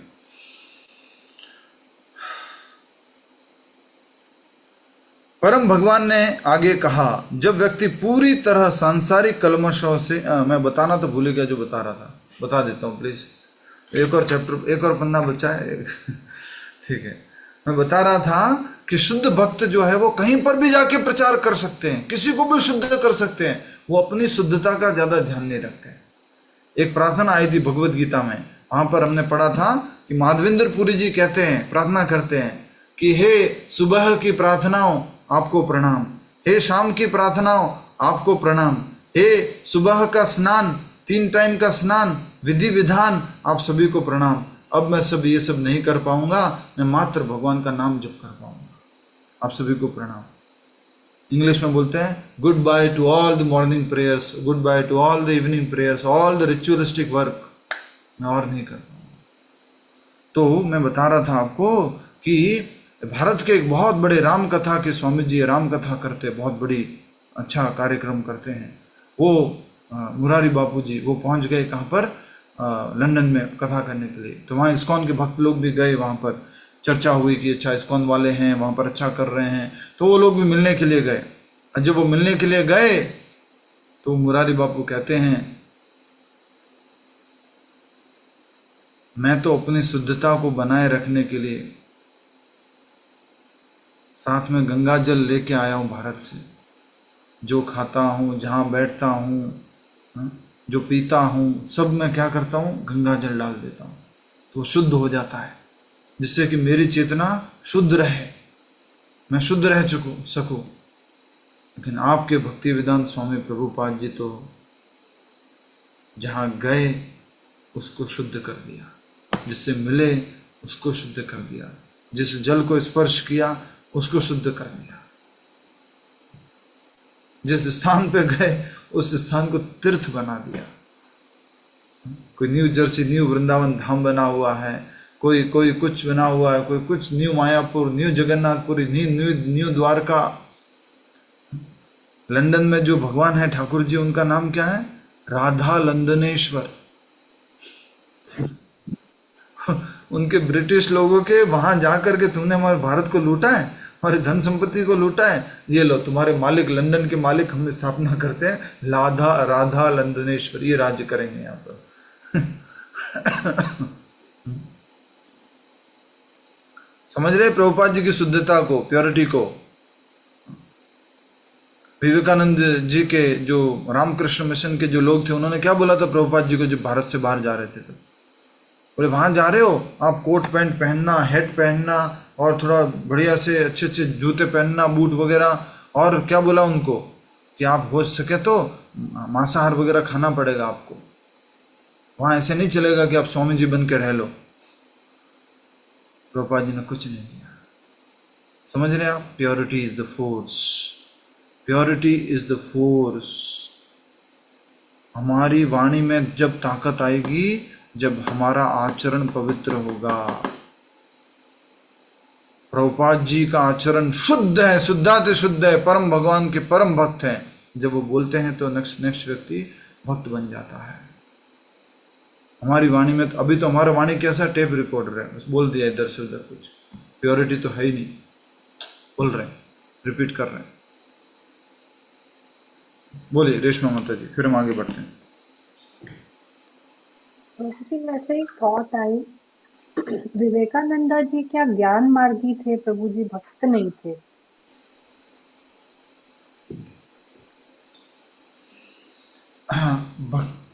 परम भगवान ने आगे कहा, जब व्यक्ति पूरी तरह सांसारिक कलमशों से मैं बताना तो भूल गया जो बता रहा था, बता देता हूँ प्लीज। एक और चैप्टर, एक और पन्ना बचा है। ठीक है, मैं बता रहा था कि शुद्ध भक्त जो है वो कहीं पर भी जाके प्रचार कर सकते हैं, किसी को भी शुद्ध कर सकते हैं, वो अपनी शुद्धता का ज्यादा ध्यान नहीं रखते हैं। एक प्रार्थना आई थी भगवत गीता में, वहां पर हमने पढ़ा था कि माधवेंद्र पुरी जी कहते हैं, प्रार्थना करते हैं कि हे सुबह की प्रार्थनाओं आपको प्रणाम, हे शाम की प्रार्थनाओं आपको प्रणाम, हे सुबह का स्नान, 3 टाइम का स्नान, विधि विधान, आप सभी को प्रणाम। अब मैं सब ये सब नहीं कर पाऊंगा, मैं मात्र भगवान का नाम जप कर पाऊंगा। आप सभी को प्रणाम। इंग्लिश में बोलते हैं good by two all the morning prayers, good by two all the evening prayers, all the ritualistic work, मैं और नहीं कर पाऊंगा। तो मैं बता रहा था आपको कि भारत के एक बहुत बड़े राम कथा के स्वामी जी राम कथा करते, बहुत बड़ी अच्छा कार्यक्रम करते हैं। वो मुरारी बापू जी वो पहुंच गए कहाँ पर, लंदन में कथा करने के लिए। तो वहाँ इस्कॉन के भक्त लोग भी गए, वहाँ पर चर्चा हुई कि अच्छा इस्कॉन वाले हैं वहाँ पर अच्छा कर रहे हैं, तो वो लोग भी मिलने के लिए गए। और जब वो मिलने के लिए गए तो मुरारी बापू कहते हैं, मैं तो अपनी शुद्धता को बनाए रखने के लिए साथ में गंगा जल लेके आया हूँ भारत से। जो खाता हूँ, जहाँ बैठता हूँ, जो पीता हूँ, सब मैं क्या करता हूँ, गंगा जल डाल देता हूँ, तो शुद्ध हो जाता है, जिससे कि मेरी चेतना शुद्ध रहे, मैं शुद्ध रह सकूँ। लेकिन आपके भक्ति वेदांत स्वामी प्रभुपाद जी तो जहाँ गए उसको शुद्ध कर दिया, जिससे मिले उसको शुद्ध कर दिया, जिस जल को स्पर्श किया उसको शुद्ध कर दिया, जिस स्थान पे गए उस स्थान को तीर्थ बना दिया। कोई न्यू जर्सी न्यू वृंदावन धाम बना हुआ है, कोई कुछ बना हुआ है, कोई कुछ new Mayapur, new Jagannathpuri, new Dwarka. London में जो भगवान है ठाकुर जी, उनका नाम क्या है, राधा लंदनेश्वर। उनके ब्रिटिश लोगों के वहां जाकर के तुमने हमारे भारत को लूटा है, हमारी धन संपत्ति को लूटा है, ये लो तुम्हारे मालिक, लंदन के मालिक हम स्थापना करते हैं, राधा लंदनेश्वर, ये राज्य करेंगे यहाँ पर। समझ रहे प्रभुपाद जी की शुद्धता को, प्योरिटी को। विवेकानंद जी के जो रामकृष्ण मिशन के जो लोग थे, उन्होंने क्या बोला था प्रभुपाद जी को जब भारत से बाहर जा रहे थे? तो बोले वहां जा रहे हो आप कोट पैंट पहनना, हैट पहनना, और थोड़ा बढ़िया से अच्छे अच्छे जूते पहनना, बूट वगैरह। और क्या बोला उनको कि आप हो सके तो मांसाहार वगैरह खाना पड़ेगा आपको, वहां ऐसे नहीं चलेगा कि आप स्वामी जी बन के रह लो। प्रभुपाद जी ने कुछ नहीं किया। समझ रहे आप, purity is the force, purity is the force. हमारी वाणी में जब ताकत आएगी जब हमारा आचरण पवित्र होगा। प्रभुपाद जी का आचरण शुद्ध है, शुद्धाति शुद्ध है, परम भगवान के परम भक्त हैं। जब वो बोलते हैं तो नेक्स्ट व्यक्ति भक्त बन जाता है। हमारी वाणी में अभी तो हमारा वाणी कैसा टेप रिकॉर्डर है, बस बोल दिया इधर से उधर, कुछ प्योरिटी तो है ही नहीं, बोल रहे हैं, रिपीट कर रहे हैं। बोलिए रेशमा माता जी, फिर हम आगे बढ़ते हैं। वैसे ही थॉट आई, विवेकानंदा जी क्या ज्ञान मार्गी थे, प्रभु जी भक्त नहीं थे?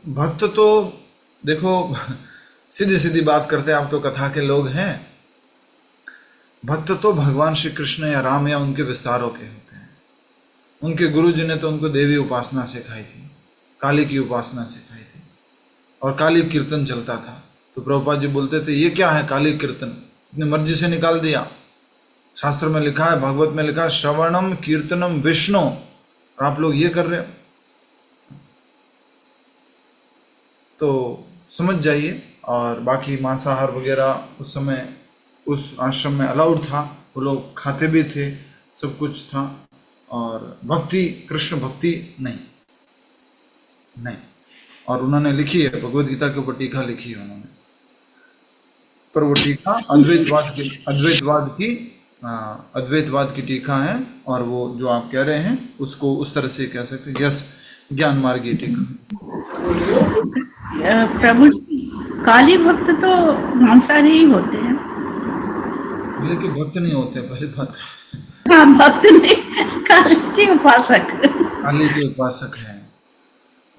भक्त तो देखो सीधी सीधी बात करते हैं, आप तो कथा के लोग हैं। भक्त तो भगवान श्री कृष्ण या राम या उनके विस्तारों के होते हैं। उनके गुरु जी ने तो उनको देवी उपासना सिखाई थी, काली की उपासना सिखाई थी, और काली कीर्तन चलता था। तो प्रभुपाद जी बोलते थे ये क्या है काली कीर्तन, अपनी मर्जी से निकाल दिया। शास्त्र में लिखा है, भागवत में लिखा है, श्रवणम कीर्तनम विष्णु, और आप लोग ये कर रहे हो। तो समझ जाइए। और बाकी मांसाहार वगैरह उस समय उस आश्रम में अलाउड था, वो लोग खाते भी थे, सब कुछ था। और भक्ति, कृष्ण भक्ति नहीं। और उन्होंने लिखी है भगवद गीता के ऊपर टीका लिखी है उन्होंने, पर वो टीका अद्वैतवाद की अद्वैतवाद की टीका है, और वो जो आप कह रहे हैं उसको उस तरह से कह सकते हैं। यस, ज्ञान मार्गी टीका। प्रभु जी, काली भक्त तो मांसाहारी ही होते हैं। बोले कि भक्त नहीं होते, पहले बात। हाँ, भक्त नहीं, काली के उपासक। काली के उपासक हैं।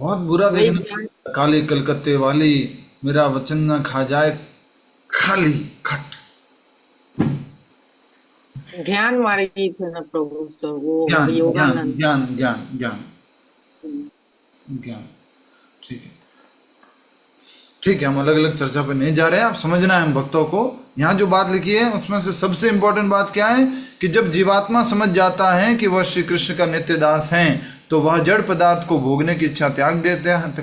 बहुत बुरा देखना, काली कलकत्ते वाली, मेरा वचन न खा जाए खाली खट। ध्यान मार्गी थे ना प्रभु, तो वो ज्ञान योगानंद। ज्ञान ज्ञान ज्ञान ज्ञान। ठीक है, ठीक है, हम अलग अलग चर्चा पे नहीं जा रहे हैं, आप समझना है हम भक्तों को। यहाँ जो बात लिखी है उसमें से सबसे इंपॉर्टेंट बात क्या है कि जब जीवात्मा समझ जाता है कि वह श्री कृष्ण का नित्य दास है, तो वह जड़ पदार्थ को भोगने की इच्छा त्याग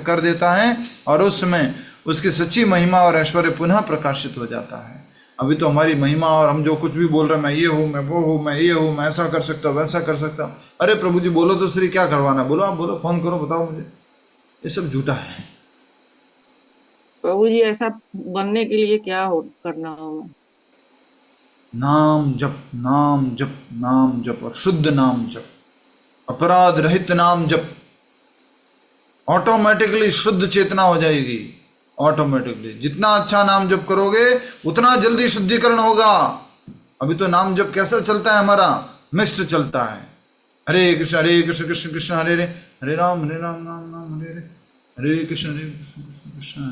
कर देता है, और उस समय उसकी सच्ची महिमा और ऐश्वर्य पुनः प्रकाशित हो जाता है। अभी तो हमारी महिमा और हम जो कुछ भी बोल रहे हैं, मैं ये हूँ, मैं वो हूँ, मैं ये हूँ, मैं ऐसा कर सकता हूँ, वैसा कर सकता हूँ। अरे प्रभु जी बोलो तो सही, क्या करवाना, बोलो, आप बोलो, फोन करो, बताओ मुझे। ये सब झूठा है। प्रभु जी ऐसा बनने के लिए क्या करना होगा? नाम जप, नाम जप, नाम जप, और शुद्ध नाम जप, अपराध रहित नाम जप। ऑटोमेटिकली शुद्ध चेतना हो जाएगी, ऑटोमेटिकली। जितना अच्छा नाम जप करोगे उतना जल्दी शुद्धिकरण होगा। अभी तो नाम जप कैसा चलता है हमारा, मिक्स्ड चलता है। हरे कृष्ण कृष्ण कृष्ण हरे हरे, हरे राम राम राम हरे हरे, हरे कृष्ण कृष्ण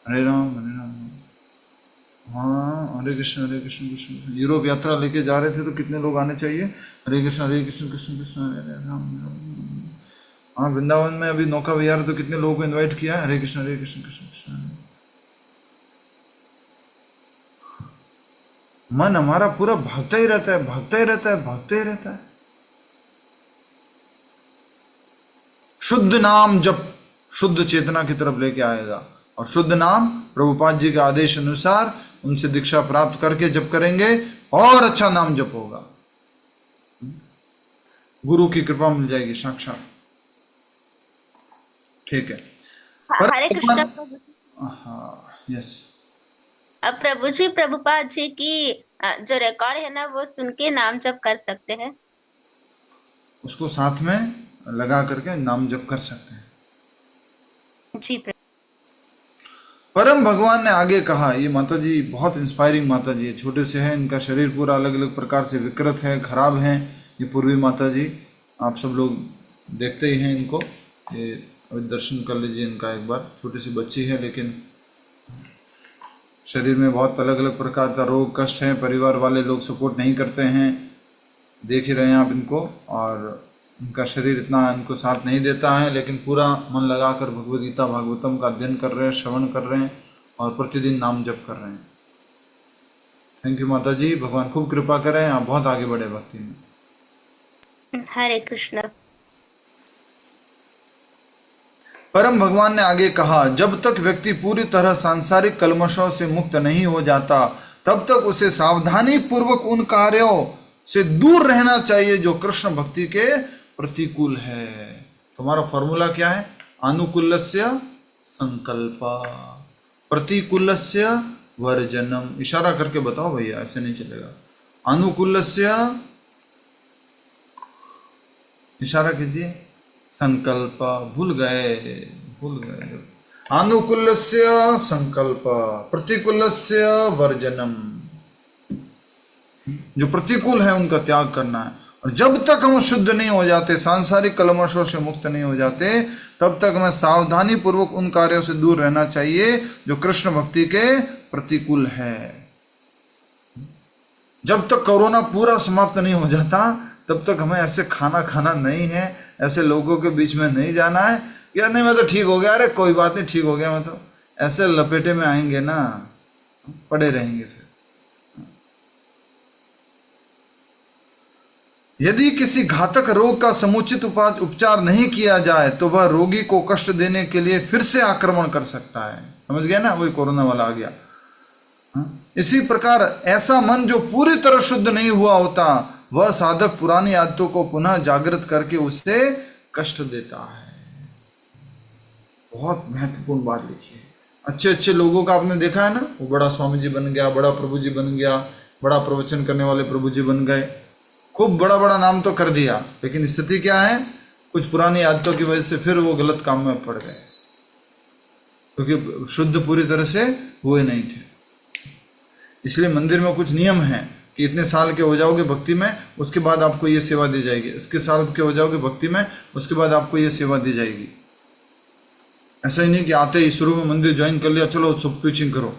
हरे राम राम। हाँ, हरे कृष्ण कृष्ण कृष्ण। यूरोप यात्रा लेके जा रहे थे तो कितने लोग आने चाहिए? हरे कृष्ण कृष्ण कृष्ण हरे राम राम। हाँ, वृंदावन में अभी नौका विहार तो कितने लोगों को इनवाइट किया है? हरे कृष्ण कृष्ण कृष्ण। मन हमारा पूरा भागता ही रहता है, भागता ही रहता है, भागता ही रहता है। शुद्ध नाम जब शुद्ध चेतना की तरफ लेके आएगा, और शुद्ध नाम प्रभुपाद जी के आदेश अनुसार उनसे दीक्षा प्राप्त करके जप करेंगे और अच्छा नाम जप होगा। गुरु की कृपा मिल जाएगी साक्षात। ठीक है, हरे कृष्ण प्रभु। हाँ, यस। अब प्रभु जी, प्रभुपाद जी की जो रिकॉर्ड है ना, वो सुन के नाम जप कर सकते हैं, उसको साथ में लगा करके नाम जप कर सकते हैं। जी। परम भगवान ने आगे कहा, ये माता जी बहुत इंस्पायरिंग माता जी है, छोटे से है, इनका शरीर पूरा अलग अलग प्रकार से विकृत है, खराब है। ये पूर्वी माता जी, आप सब लोग देखते ही हैं इनको, ये अभी दर्शन कर लीजिए इनका एक बार। छोटी सी बच्ची है, लेकिन शरीर में बहुत अलग अलग प्रकार का रोग कष्ट है, परिवार वाले लोग सपोर्ट नहीं करते हैं, देख ही रहे हैं आप इनको, और इनका शरीर इतना इनको साथ नहीं देता है, लेकिन पूरा मन लगाकर भगवद गीता भागवतम का अध्ययन कर रहे हैं, श्रवण कर रहे हैं, और प्रतिदिन नाम जप कर रहे हैं। थैंक यू माता जी, भगवान खूब कृपा करें, आप बहुत आगे बढ़े भक्ति में। हरे कृष्ण। परम भगवान ने आगे कहा, जब तक व्यक्ति पूरी तरह सांसारिक कलमशों से मुक्त नहीं हो जाता, तब तक उसे सावधानी पूर्वक उन कार्यों से दूर रहना चाहिए जो कृष्ण भक्ति के प्रतिकूल है। तुम्हारा फॉर्मूला क्या है? अनुकूलस्य संकल्प, प्रतिकूलस्य वर्जनम। इशारा करके बताओ भैया, ऐसे नहीं चलेगा। अनुकूलस्य, इशारा कीजिए, संकल्प। भूल गए। अनुकूलस्य संकल्प, प्रतिकूलस्य वर्जनम। जो प्रतिकूल है उनका त्याग करना है। और जब तक हम शुद्ध नहीं हो जाते, सांसारिक कलमशों से मुक्त नहीं हो जाते, तब तक हमें सावधानी पूर्वक उन कार्यों से दूर रहना चाहिए जो कृष्ण भक्ति के प्रतिकूल है। जब तक कोरोना पूरा समाप्त नहीं हो जाता, तब तक हमें ऐसे खाना नहीं है, ऐसे लोगों के बीच में नहीं जाना है। यार नहीं, मैं तो ठीक हो गया, अरे कोई बात नहीं, ठीक हो गया मैं तो, ऐसे लपेटे में आएंगे ना, पड़े रहेंगे फिर। यदि किसी घातक रोग का समुचित उपचार नहीं किया जाए, तो वह रोगी को कष्ट देने के लिए फिर से आक्रमण कर सकता है। समझ गया ना, वही कोरोना वाला आ गया। इसी प्रकार ऐसा मन जो पूरी तरह शुद्ध नहीं हुआ होता, वह साधक पुरानी आदतों को पुनः जागृत करके उससे कष्ट देता है। बहुत महत्वपूर्ण बात लिखी है। अच्छे अच्छे लोगों का आपने देखा है ना, वो बड़ा स्वामी जी बन गया, बड़ा प्रभु जी बन गया, बड़ा प्रवचन करने वाले प्रभु जी बन गए, खूब बड़ा बड़ा नाम तो कर दिया, लेकिन स्थिति क्या है, कुछ पुरानी आदतों की वजह से फिर वो गलत काम में पड़ गए, क्योंकि शुद्ध पूरी तरह से हुए नहीं थे। इसलिए मंदिर में कुछ नियम है कि इतने साल के हो जाओगे भक्ति में, उसके बाद आपको ये सेवा दी जाएगी, इसके साल के हो जाओगे भक्ति में, उसके बाद आपको ये सेवा दी जाएगी। ऐसा ही नहीं कि आते ही शुरू में मंदिर ज्वाइन कर लिया, चलो सब प्रीचिंग करो।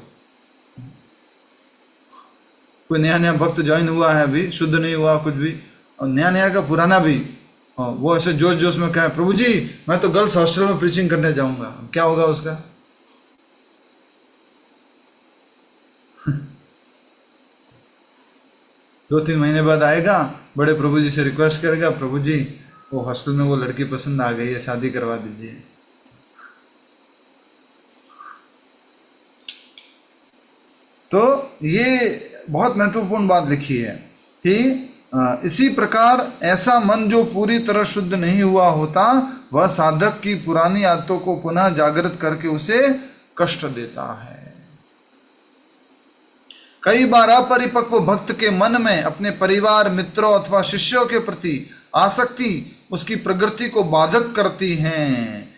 कोई नया नया भक्त ज्वाइन हुआ है, अभी शुद्ध नहीं हुआ कुछ भी, और नया नया का पुराना भी, वो ऐसे जोश जोश में कहे प्रभु जी मैं तो गर्ल्स हॉस्टल में प्रीचिंग करने जाऊंगा, क्या होगा उसका? 2-3 महीने बाद आएगा, बड़े प्रभु जी से रिक्वेस्ट करेगा, प्रभु जी वो हॉस्टल में वो लड़की पसंद आ गई है, शादी करवा दीजिए। तो ये बहुत महत्वपूर्ण बात लिखी है कि इसी प्रकार ऐसा मन जो पूरी तरह शुद्ध नहीं हुआ होता, वह साधक की पुरानी आदतों को पुनः जागृत करके उसे कष्ट देता है। कई बार अपरिपक्व भक्त के मन में अपने परिवार, मित्रों अथवा शिष्यों के प्रति आसक्ति उसकी प्रगति को बाधक करती हैं,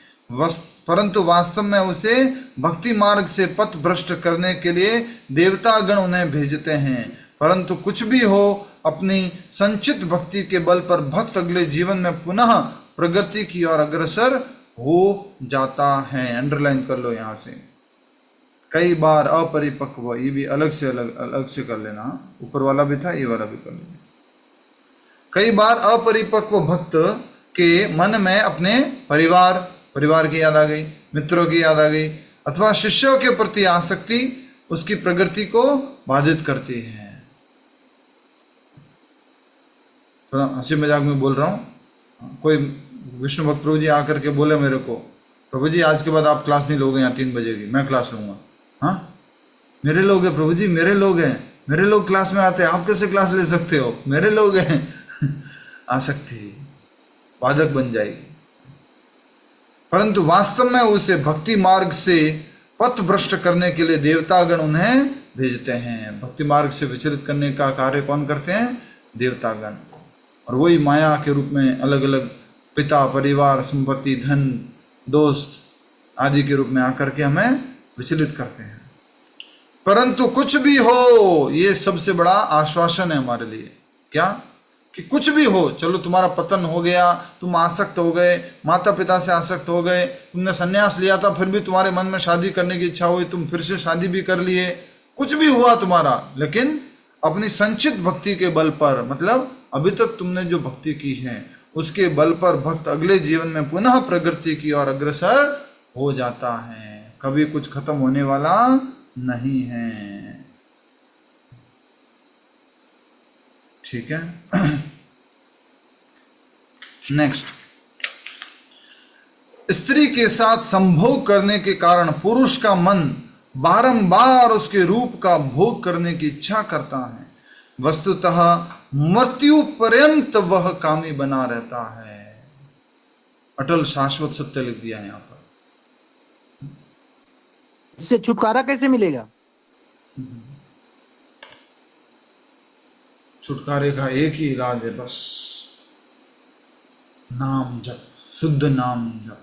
परंतु वास्तव में उसे भक्ति मार्ग से पथ भ्रष्ट करने के लिए देवतागण उन्हें भेजते हैं। परंतु कुछ भी हो, अपनी संचित भक्ति के बल पर भक्त अगले जीवन में पुनः प्रगति की ओर अग्रसर हो जाता है। अंडरलाइन कर लो यहां से, कई बार अपरिपक्व, ये भी अलग से कर लेना, ऊपर वाला भी था, ये वाला भी कर लेना। कई बार अपरिपक्व भक्त के मन में अपने परिवार की याद आ गई, मित्रों की याद आ गई, अथवा शिष्यों के प्रति आसक्ति उसकी प्रगति को बाधित करती है। थोड़ा हंसी मजाक में बोल रहा हूँ। कोई विष्णु भक्त प्रभु जी आकर के बोले मेरे को, प्रभु जी आज के बाद आप क्लास नहीं लोगे, यहाँ 3 बजे की मैं क्लास लूंगा। हाँ, मेरे लोग हैं प्रभु जी, मेरे लोग हैं, मेरे लोग क्लास में आते हैं, आप कैसे क्लास ले सकते हो, मेरे लोग हैं। आसक्ति बाधक बन जाएगी। परंतु वास्तव में उसे भक्ति मार्ग से पथ भ्रष्ट करने के लिए देवतागण उन्हें भेजते हैं। भक्ति मार्ग से विचलित करने का कार्य कौन करते हैं? देवतागण। और वही माया के रूप में अलग अलग पिता, परिवार, संपत्ति, धन, दोस्त आदि के रूप में आकर के हमें विचलित करते हैं। परंतु कुछ भी हो, ये सबसे बड़ा आश्वासन है हमारे लिए। क्या? कि कुछ भी हो, चलो तुम्हारा पतन हो गया, तुम आसक्त हो गए, माता पिता से आसक्त हो गए, तुमने संन्यास लिया था फिर भी तुम्हारे मन में शादी करने की इच्छा हुई, तुम फिर से शादी भी कर लिए, कुछ भी हुआ तुम्हारा, लेकिन अपनी संचित भक्ति के बल पर, मतलब अभी तक तुमने जो भक्ति की है उसके बल पर भक्त अगले जीवन में पुनः प्रगति की ओर अग्रसर हो जाता है। कभी कुछ खत्म होने वाला नहीं है। ठीक है, नेक्स्ट, स्त्री के साथ संभोग करने के कारण पुरुष का मन बारंबार उसके रूप का भोग करने की इच्छा करता है। वस्तुतः मृत्यु पर्यंत वह कामी बना रहता है। अटल शाश्वत सत्य लिख दिया है यहां पर। इससे छुटकारा कैसे मिलेगा? छुटकारे का एक ही इलाज है, बस नाम जप, शुद्ध नाम जप।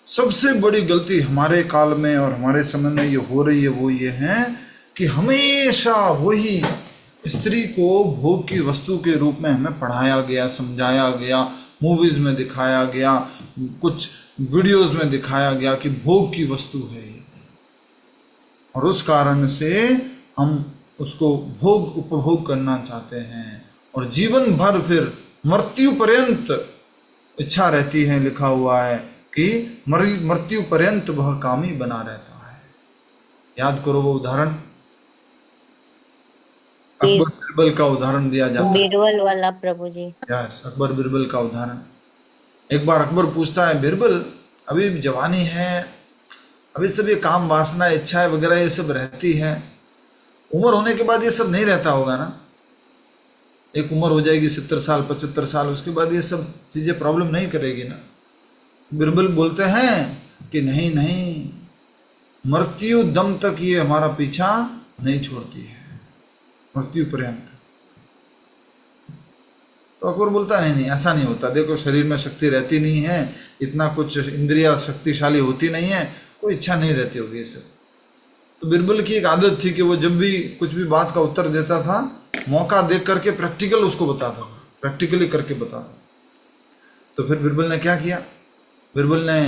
सबसे बड़ी गलती हमारे काल में और हमारे समय में ये हो रही है, वो ये है कि हमेशा वही स्त्री को भोग की वस्तु के रूप में हमें पढ़ाया गया, समझाया गया, मूवीज में दिखाया गया, कुछ वीडियोस में दिखाया गया कि भोग की वस्तु है ये, और उस कारण से हम उसको भोग उपभोग करना चाहते हैं और जीवन भर फिर मृत्यु पर्यंत इच्छा रहती है। लिखा हुआ है कि मृत्यु पर्यंत वह कामी बना रहता है। याद करो वो उदाहरण, अकबर बिरबल का उदाहरण दिया जाता है, बीरबल वाला प्रभु जी। यस, अकबर बिरबल का उदाहरण। एक बार अकबर पूछता है, बिरबल अभी जवानी है, अभी सब ये काम वासना, इच्छाएं वगैरह ये सब रहती है, उम्र होने के बाद ये सब नहीं रहता होगा ना? एक उम्र हो जाएगी 70 साल 75 साल, उसके बाद ये सब चीजें प्रॉब्लम नहीं करेगी ना? बिरबल बोलते हैं कि नहीं नहीं, मृत्यु दम तक ये हमारा पीछा नहीं छोड़ती है, मृत्यु पर्यंत। तो अकबर बोलता है नहीं नहीं ऐसा नहीं होता, देखो शरीर में शक्ति रहती नहीं है, इतना कुछ इंद्रिया शक्तिशाली होती नहीं है, कोई इच्छा नहीं रहती होगी ये सब। तो बिरबल की एक आदत थी कि वो जब भी कुछ भी बात का उत्तर देता था, मौका देख करके प्रैक्टिकल उसको बताता था, प्रैक्टिकली करके बताता। तो फिर बिरबल ने क्या किया, बिरबल ने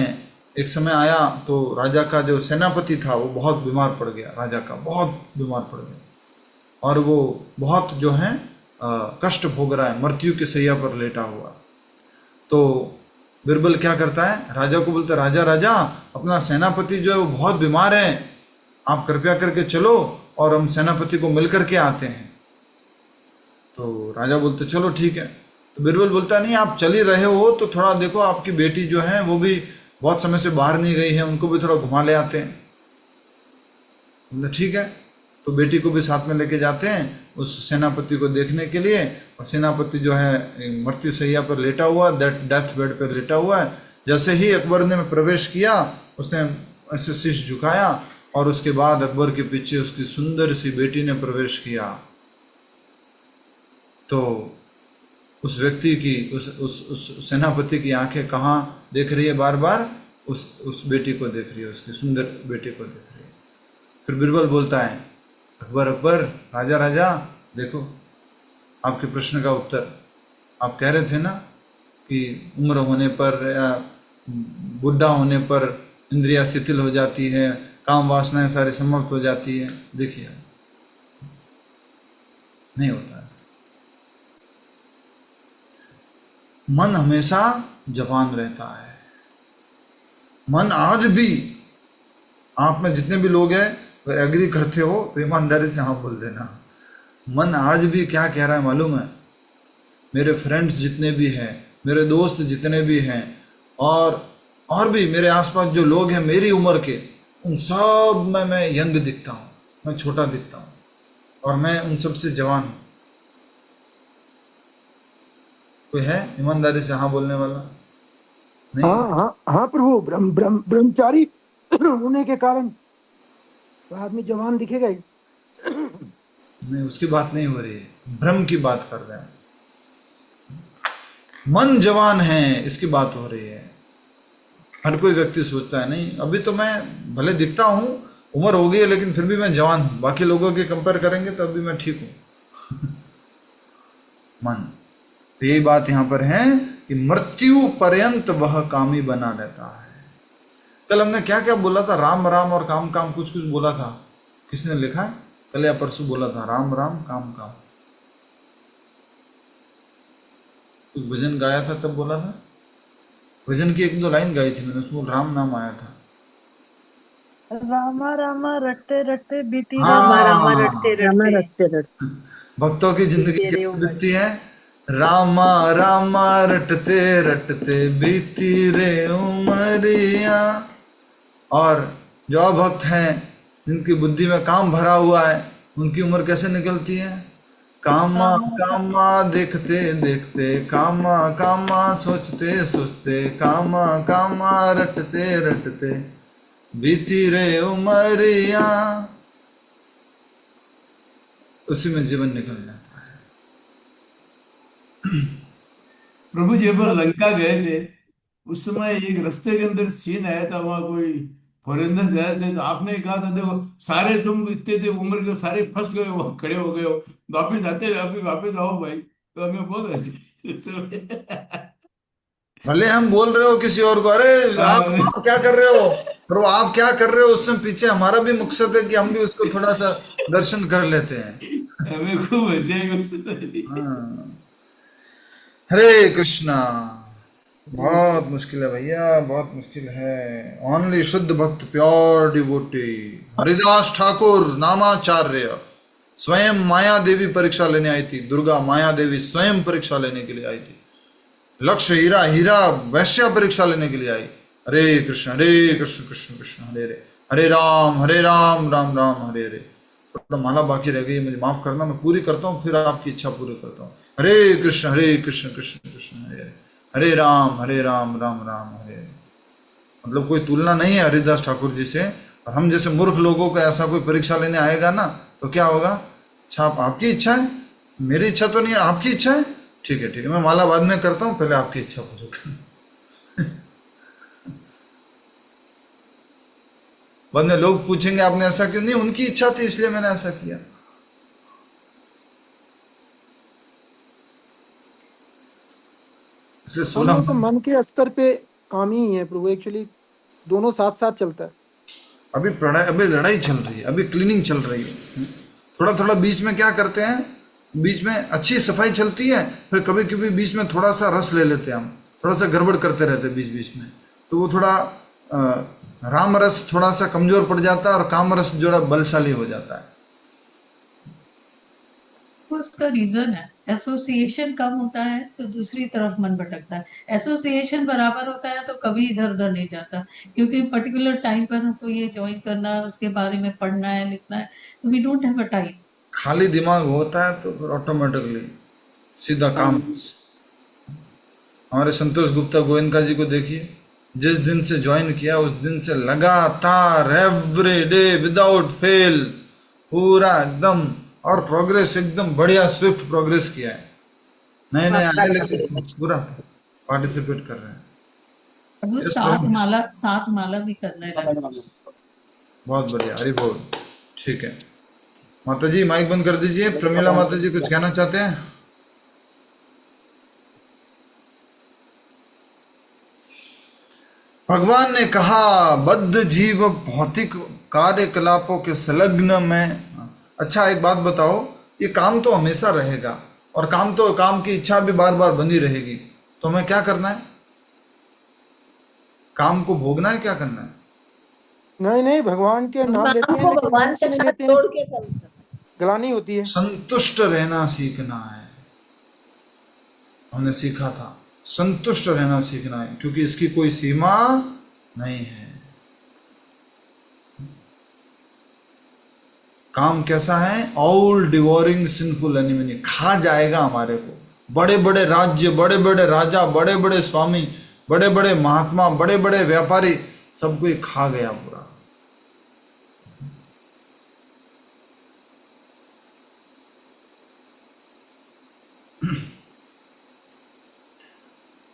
एक समय आया तो राजा का जो सेनापति था वो बहुत बीमार पड़ गया, राजा का बहुत बीमार पड़ गया, और वो बहुत जो है कष्ट भोग रहा है, मृत्यु की सैया पर लेटा हुआ। तो बिरबल क्या करता है, राजा को बोलता है, राजा राजा अपना सेनापति जो है वो बहुत बीमार है, आप कृपया करके चलो और हम सेनापति को मिल करके आते हैं। तो राजा बोलते चलो ठीक है। तो बिरबल बोलता नहीं, आप चल ही रहे हो तो थोड़ा देखो, आपकी बेटी जो है वो भी बहुत समय से बाहर नहीं गई है, उनको भी थोड़ा घुमा ले आते हैं। बोले ठीक है। तो बेटी को भी साथ में लेके जाते हैं उस सेनापति को देखने के लिए, और सेनापति जो है मृत्यु शैया पर लेटा हुआ, डेथ बेड पर लेटा हुआ है। जैसे ही अकबर ने प्रवेश किया, उसने ऐसे शीश झुकाया, और उसके बाद अकबर के पीछे उसकी सुंदर सी बेटी ने प्रवेश किया। तो उस व्यक्ति की, उस सेनापति की आंखें कहाँ देख रही है, बार बार उस बेटी को देख रही है, उसकी सुंदर बेटी को देख रही है। फिर बिरबल बोलता है, अकबर अकबर, राजा राजा, देखो आपके प्रश्न का उत्तर। आप कह रहे थे ना कि उम्र होने पर या बुढ़ा होने पर इंद्रियां शिथिल हो जाती है, काम वासनाएं सारी समाप्त हो जाती है। देखिए नहीं होता ऐसा। मन हमेशा जवान रहता है। मन आज भी, आप में जितने भी लोग हैं अगर एग्री करते हो तो ईमानदारी से हाँ बोल देना। मन आज भी क्या कह रहा है मालूम है? मेरे फ्रेंड्स जितने भी हैं, मेरे दोस्त जितने भी हैं, और भी मेरे आसपास जो लोग हैं मेरी उम्र के, उन सब में मैं यंग दिखता हूँ, मैं छोटा दिखता हूँ, और मैं उन सब से जवान हूँ। कोई है ईमानदारी से हाँ बोलने वाला? नहीं? हाँ प्रभु, ब्रह्मचारी होने के कारण तो आदमी जवान दिखेगा ही। नहीं, उसकी बात नहीं हो रही है, भ्रम की बात कर रहे हैं। मन जवान है इसकी बात हो रही है। हर कोई व्यक्ति सोचता है नहीं अभी तो मैं भले दिखता हूँ, उम्र हो गई है, लेकिन फिर भी मैं जवान हूँ, बाकी लोगों के कंपेयर करेंगे तो अभी मैं ठीक हूँ। मन, तो यही बात यहाँ पर है कि मृत्यु पर्यंत वह कामी बना रहता है। कल हमने क्या क्या बोला था? राम राम और काम काम कुछ कुछ बोला था। किसने लिखा है? कल या परसों बोला था, राम राम काम काम। कुछ भजन गाया था तब बोला था। भजन की एक दो लाइन गाई थी मैंने, उसमें राम नाम आया था। रामा रामा रटते रटते बीती, रामा रामा रटते रटते भक्तों की जिंदगी बीतती है। रामा रामा रटते रटते बीती रे उमरिया। और जो अभक्त हैं, जिनकी बुद्धि में काम भरा हुआ है, उनकी उम्र कैसे निकलती है? कामा कामा देखते देखते, कामा कामा सोचते सोचते, कामा कामा रटते रटते बीती रे उमरिया। उसी में जीवन निकल जाता है। प्रभु जी पर लंका गए थे, उस समय एक रास्ते के अंदर सीन आया था, वहां कोई फॉरेनर गए थे, तो आपने कहा था देखो सारे तुम इतने थे उम्र के, सारे फंस गए हो, खड़े हो गए हो, वापिस आते अभी वापिस आओ भाई। तो हमें बहुत हंसी। भले हम बोल रहे हो किसी और को, अरे आप क्या कर रहे हो, पर आप क्या कर रहे हो, उसमें पीछे हमारा भी मकसद है कि हम भी उसको थोड़ा सा दर्शन कर लेते हैं। हमें खूब हंसी आई। हरे कृष्णा। बहुत मुश्किल है भैया, बहुत मुश्किल है। ओनली शुद्ध भक्त, प्योर डिवोटी। हरिदास ठाकुर नामाचार्य स्वयं माया देवी परीक्षा लेने आई थी। दुर्गा माया देवी स्वयं परीक्षा लेने के लिए आई थी। लक्ष्य हीरा, हीरा वैश्या परीक्षा लेने के लिए आई। हरे कृष्ण कृष्ण कृष्ण हरे हरे, हरे राम राम राम हरे हरे। तो माला बाकी रह गई, मुझे माफ करना, मैं पूरी करता हूँ, फिर आपकी इच्छा पूरी करता हूँ। हरे कृष्ण कृष्ण कृष्ण हरे हरे, हरे राम राम राम हरे हरे। मतलब कोई तुलना नहीं है हरिदास ठाकुर जी से। और हम जैसे मूर्ख लोगों को ऐसा कोई परीक्षा लेने आएगा ना तो क्या होगा, अच्छा आपकी इच्छा है, मेरी इच्छा तो नहीं है, आपकी इच्छा है, ठीक है ठीक है, मैं माला बाद में करता हूँ, पहले आपकी इच्छा पूरी कर। बाद में लोग पूछेंगे आपने ऐसा क्यों, नहीं उनकी इच्छा थी इसलिए मैंने ऐसा किया। इसलिए हम 16 लोग तो मन के स्तर पे काम ही है प्रभु, एक्चुअली दोनों साथ साथ चलता है। अभी लड़ाई चल रही है, अभी क्लीनिंग चल रही है। थोड़ा थोड़ा बीच में क्या करते हैं, बीच में अच्छी सफाई चलती है, फिर कभी कभी बीच में थोड़ा सा रस ले लेते हैं हम, थोड़ा सा गड़बड़ करते रहते हैं बीच बीच में, तो वो थोड़ा राम रस थोड़ा सा कमजोर पड़ जाता है और काम रस जो बलशाली हो जाता है। उसका रीजन है एसोसिएशन कम होता है तो दूसरी तरफ मन भटकता है, एसोसिएशन बराबर होता है तो कभी इधर उधर नहीं जाता, क्योंकि पर्टिकुलर टाइम पर हमको ये ज्वाइन करना है, उसके बारे में पढ़ना है लिखना है, तो we don't have a time. खाली दिमाग होता है तो फिर ऑटोमेटिकली सीधा काम। हमारे संतोष गुप्ता गोयनका जी को देखिए, जिस दिन से ज्वाइन किया उस दिन से लगातार एवरी डे विदाउट फेल पूरा एकदम, और प्रोग्रेस एकदम बढ़िया स्विफ्ट प्रोग्रेस किया है। नए नए आए लेकिन पूरा पार्टिसिपेट कर रहे हैं। वो सात माला भी करने लगा। बहुत बढ़िया, हरि बोल। ठीक है माता जी माइक बंद कर दीजिए। प्रमीला माता जी कुछ कहना चाहते हैं? भगवान ने कहा बद्ध जीव भौतिक कार्यकलापों के संलग्न में। अच्छा एक बात बताओ, ये काम तो हमेशा रहेगा और काम की इच्छा भी बार बार बनी रहेगी, तो हमें क्या करना है? काम को भोगना है, क्या करना है? नहीं नहीं, भगवान के नाम लेते हैं, भगवान के साथ जोड़ के गलानी होती है। संतुष्ट रहना सीखना है, हमने सीखा था संतुष्ट रहना सीखना है, क्योंकि इसकी कोई सीमा नहीं है। काम कैसा है? ऑल डिवोरिंग सिंफुल एनिमी, खा जाएगा हमारे को। बड़े बड़े राज्य, बड़े बड़े राजा, बड़े बड़े स्वामी, बड़े बड़े महात्मा, बड़े बड़े व्यापारी, सबको ही खा गया पूरा।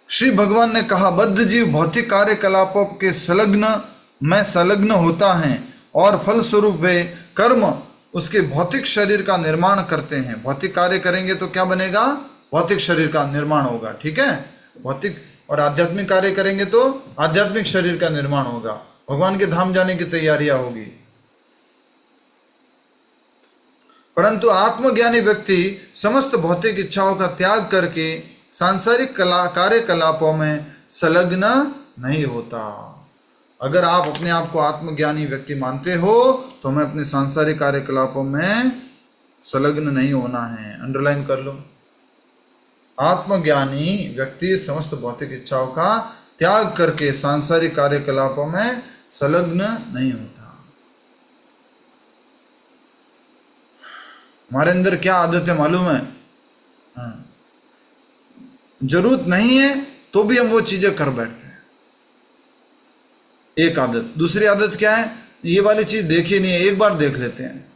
श्री भगवान ने कहा बद्ध जीव भौतिक कार्यकलापों के संलग्न होता है और फलस्वरूप वे कर्म उसके भौतिक शरीर का निर्माण करते हैं। भौतिक कार्य करेंगे तो क्या बनेगा? भौतिक शरीर का निर्माण होगा, ठीक है। भौतिक और आध्यात्मिक कार्य करेंगे तो आध्यात्मिक शरीर का निर्माण होगा, भगवान के धाम जाने की तैयारियां होगी। परंतु आत्मज्ञानी व्यक्ति समस्त भौतिक इच्छाओं का त्याग करके सांसारिक कार्यकलापों में संलग्न नहीं होता। अगर आप अपने आप को आत्मज्ञानी व्यक्ति मानते हो तो हमें अपने सांसारिक कार्यकलापों में संलग्न नहीं होना है। अंडरलाइन कर लो, आत्मज्ञानी व्यक्ति समस्त भौतिक इच्छाओं का त्याग करके सांसारिक कार्यकलापों में संलग्न नहीं होता। हमारे अंदर क्या आदत है मालूम है? जरूरत नहीं है तो भी हम वो चीजें कर बैठते हैं, एक आदत। दूसरी आदत क्या है? ये वाली चीज देखी नहीं है, एक बार देख लेते हैं।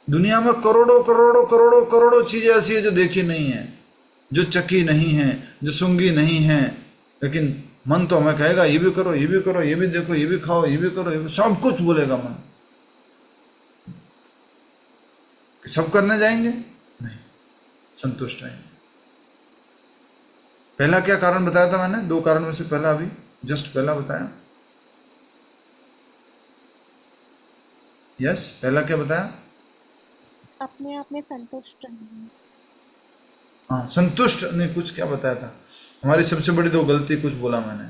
दुनिया में करोड़ों करोड़ों करोड़ों करोड़ों चीजें ऐसी है जो देखी नहीं है, जो चकी नहीं है, जो सूंघी नहीं है, लेकिन मन तो हमें कहेगा ये भी करो, ये भी करो, ये भी देखो, ये भी खाओ, ये भी करो, ये भी, सब कुछ बोलेगा मन। सब करने जाएंगे? नहीं, संतुष्ट रहेंगे। पहला क्या कारण बताया था मैंने? दो कारण में से पहला अभी जस्ट पहला बताया। यस, पहला क्या बताया? अपने आप में संतुष्ट रहना। हाँ, संतुष्ट नहीं, कुछ क्या बताया था? हमारी सबसे बड़ी दो गलती कुछ बोला मैंने।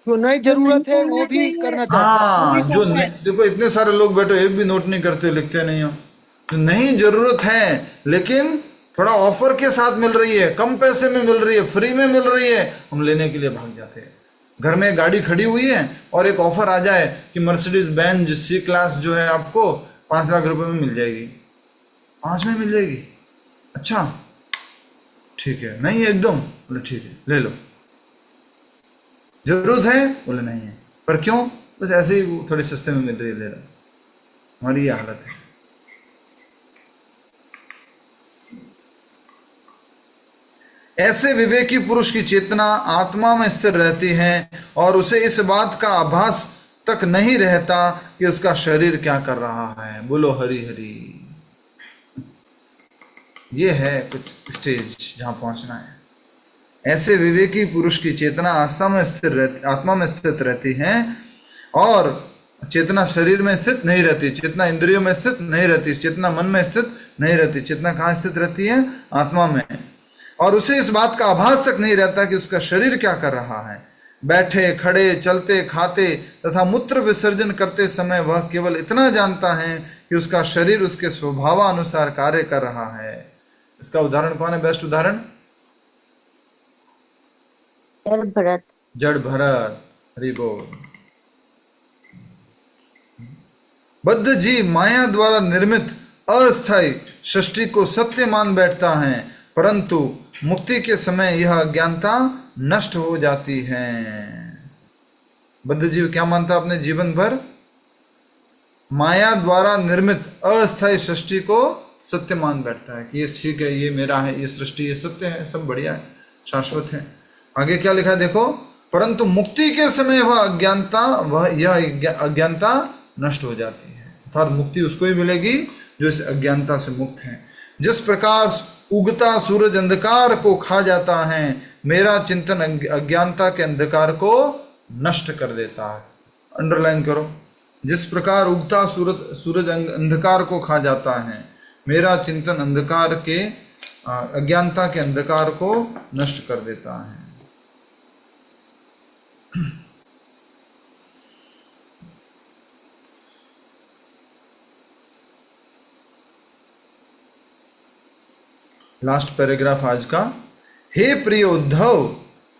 जो नहीं जरूरत है वो भी करना चाहते हैं। हाँ, जो नहीं, देखो इतने सारे लोग बैठे, एक भी नोट नहीं करते, लिखते नहीं हो। जो नहीं जरूरत है लेकिन थोड़ा ऑफर के साथ मिल रही है, कम पैसे में मिल रही है, फ्री में मिल रही है, हम लेने के लिए भाग जाते हैं। घर में गाड़ी खड़ी हुई है और एक ऑफर आ जाए कि मर्सिडीज बेंज सी क्लास जो है आपको 5 लाख रुपए में मिल जाएगी, 5 में मिल जाएगी। अच्छा ठीक है, नहीं एकदम, बोले ठीक है ले लो, जरूरत है? बोले नहीं है। पर क्यों? बस ऐसे ही वो थोड़ी सस्ते में मिल रही है, ले रहा। हमारी ये हालत है। ऐसे विवेकी पुरुष की चेतना आत्मा में स्थिर रहती है और उसे इस बात का आभास तक नहीं रहता कि उसका शरीर क्या कर रहा है। बोलो हरि हरि। ये है कुछ स्टेज जहां पहुंचना है। ऐसे विवेकी पुरुष की चेतना आत्मा में स्थित रहती है और चेतना शरीर में स्थित नहीं रहती, चेतना इंद्रियों में स्थित नहीं रहती, चेतना मन में स्थित नहीं रहती। चेतना कहाँ स्थित रहती है? आत्मा में। और उसे इस बात का आभास तक नहीं रहता कि उसका शरीर क्या कर रहा है। बैठे, खड़े, चलते, खाते तथा मूत्र विसर्जन करते समय वह केवल इतना जानता है कि उसका शरीर उसके स्वभावानुसार कार्य कर रहा है। इसका उदाहरण कौन है? बेस्ट उदाहरण जड़ भरत। जड़ भरत। हरि बोल। बद्ध जीव माया द्वारा निर्मित अस्थायी सृष्टि को सत्य मान बैठता है, परंतु मुक्ति के समय यह अज्ञानता नष्ट हो जाती है। बद्ध जीव क्या मानता है अपने जीवन भर? माया द्वारा निर्मित अस्थायी सृष्टि को सत्य मान बैठता है कि ये ठीक है, ये मेरा है, ये सृष्टि, ये सत्य है, सब बढ़िया है, शाश्वत है। आगे क्या लिखा है देखो, परंतु मुक्ति के समय यह अज्ञानता नष्ट हो जाती है। अर्थात मुक्ति उसको ही मिलेगी जो इस अज्ञानता से मुक्त है। जिस प्रकार उगता सूरज अंधकार को खा जाता है, मेरा चिंतन अज्ञानता के अंधकार को नष्ट कर देता है। अंडरलाइन करो, जिस प्रकार उगता सूरज अंधकार को खा जाता है, मेरा चिंतन अंधकार के अज्ञानता के अंधकार को नष्ट कर देता है। लास्ट पैराग्राफ आज का। हे प्रिय उद्धव,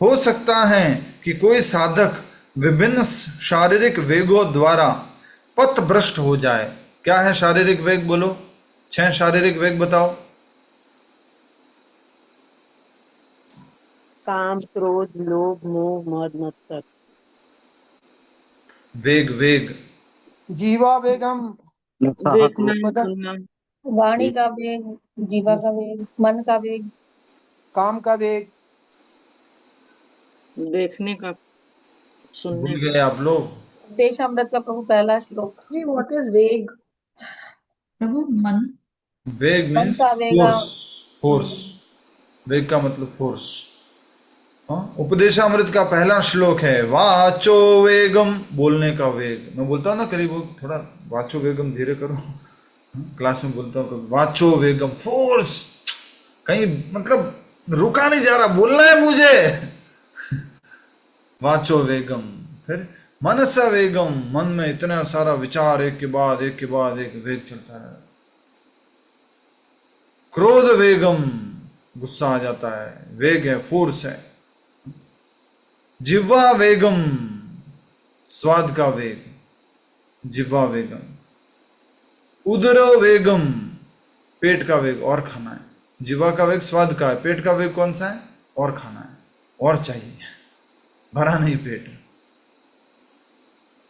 हो सकता है कि कोई साधक विभिन्न शारीरिक वेगों द्वारा पथभ्रष्ट हो जाए। क्या है शारीरिक वेग? बोलो 6 शारीरिक वेग बताओ। काम, क्रोध, लोभ, मोह, मद, मत्सर। वेग जीवा वेगम, देखना, वाणी का वेग, जीवा का वेग, मन का वेग, काम का वेग, देखने का, सुनने भूल गए आप लोग? देशामृत का प्रभु पहला श्लोक। व्हाट इज वेग? प्रभु मन। वेग मीन्स का वेगा। फोर्स। वेग का मतलब फोर्स। उपदेशामृत का पहला श्लोक है वाचो वेगम, बोलने का वेग। मैं बोलता हूँ ना करीब थोड़ा वाचो वेगम धीरे करो, क्लास में बोलता हूँ वाचो वेगम, फोर्स, कहीं मतलब रुका नहीं जा रहा, बोलना है मुझे। वाचो वेगम। फिर मनसा वेगम, मन में इतना सारा विचार एक के बाद एक वेग चलता है। क्रोध वेगम, गुस्सा आ जाता है, वेग है, फोर्स है। जिह्वा वेगम, स्वाद का वेग, जिह्वा वेगम। उदरो वेगम, पेट का वेग, और खाना है। जिह्वा का वेग स्वाद का है, पेट का वेग कौन सा है? और खाना है, और चाहिए, भरा नहीं पेट।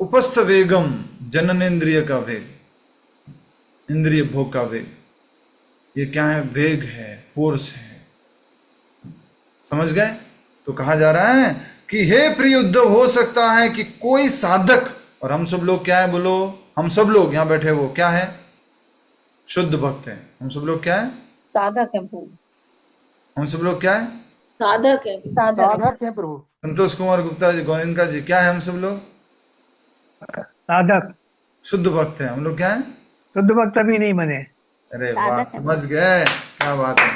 उपस्थ वेगम, जननेन्द्रिय का वेग, इंद्रिय भोग का वेग। ये क्या है? वेग है, फोर्स है। समझ गए? तो कहा जा रहा है कि हे प्रिय उद्धव, हो सकता है कि कोई साधक, और हम सब लोग क्या है? बोलो, हम सब लोग यहाँ बैठे वो क्या है? शुद्ध भक्त है। हम सब लोग क्या है? साधक है प्रभु। हम सब लोग क्या है? साधक है। साधक है प्रभु। संतोष कुमार गुप्ता जी, गोविंदा जी, क्या है हम सब लोग? साधक। शुद्ध भक्त है। हम लोग क्या है? शुद्ध भक्त अभी नहीं बने। अरे वाह, समझ गए, क्या बात है।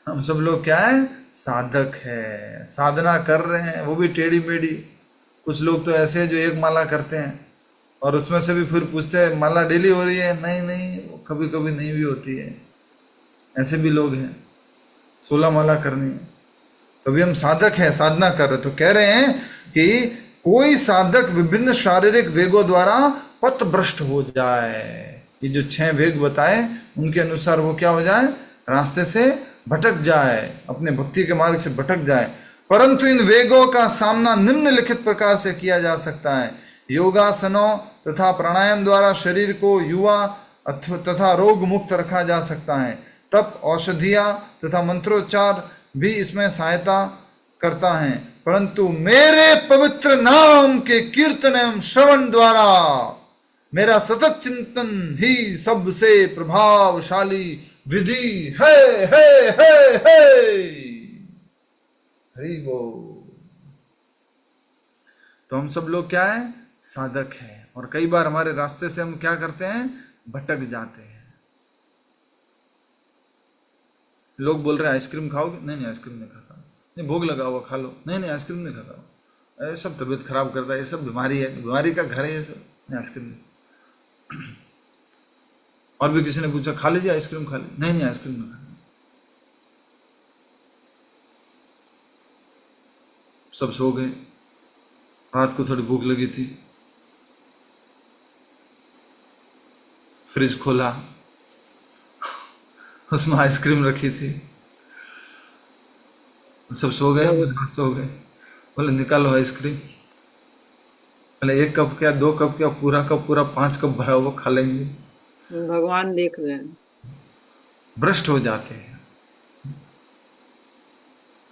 हम सब लोग क्या है? साधक है, साधना कर रहे हैं, वो भी टेढ़ी मेढ़ी। कुछ लोग तो ऐसे हैं जो एक माला करते हैं और उसमें से भी फिर पूछते हैं माला डेली हो रही है? नहीं, कभी कभी नहीं भी होती है। ऐसे भी लोग हैं, 16 माला करनी है। तभी हम साधक हैं, साधना कर रहे। तो कह रहे हैं कि कोई साधक विभिन्न शारीरिक वेगों द्वारा पथभ्रष्ट हो जाए। ये जो 6 वेग बताए उनके अनुसार वो क्या हो जाए? रास्ते से भटक जाए, अपने भक्ति के मार्ग से भटक जाए। परंतु इन वेगों का सामना निम्नलिखित प्रकार से किया जा सकता है। योगासनों तथा प्राणायाम द्वारा शरीर को युवा तथा रोग मुक्त रखा जा सकता है। तप, औषधियां तथा मंत्रोच्चार भी इसमें सहायता करता है। परंतु मेरे पवित्र नाम के कीर्तन एवं श्रवण द्वारा मेरा सतत चिंतन ही सबसे प्रभावशाली विधि है। हरि बोल। तो हम सब लोग क्या है? साधक है। और कई बार हमारे रास्ते से हम क्या करते हैं? भटक जाते हैं। लोग बोल रहे हैं आइसक्रीम खाओगे? नहीं आइसक्रीम नहीं खाता। नहीं भोग लगा हुआ खा लो। नहीं आइसक्रीम नहीं खाता। ये सब तबीयत खराब करता है, ये सब बीमारी है, बीमारी का घर है ये सब। नहीं आइसक्रीम नहीं। और भी किसी ने पूछा खा लीजिए आइसक्रीम, खा लीजिए। नहीं आइसक्रीम नहीं खाना। सब सो गए। रात को थोड़ी भूख लगी थी, फ्रिज खोला, उसमें आइसक्रीम रखी थी। सब सो गए। सो गए। बोले निकालो आइसक्रीम। बोले 1 कप क्या, 2 कप क्या, पूरा कप, पूरा 5 कप भरा हुआ खा लेंगे। भगवान देख रहे हैं। भ्रष्ट हो जाते हैं।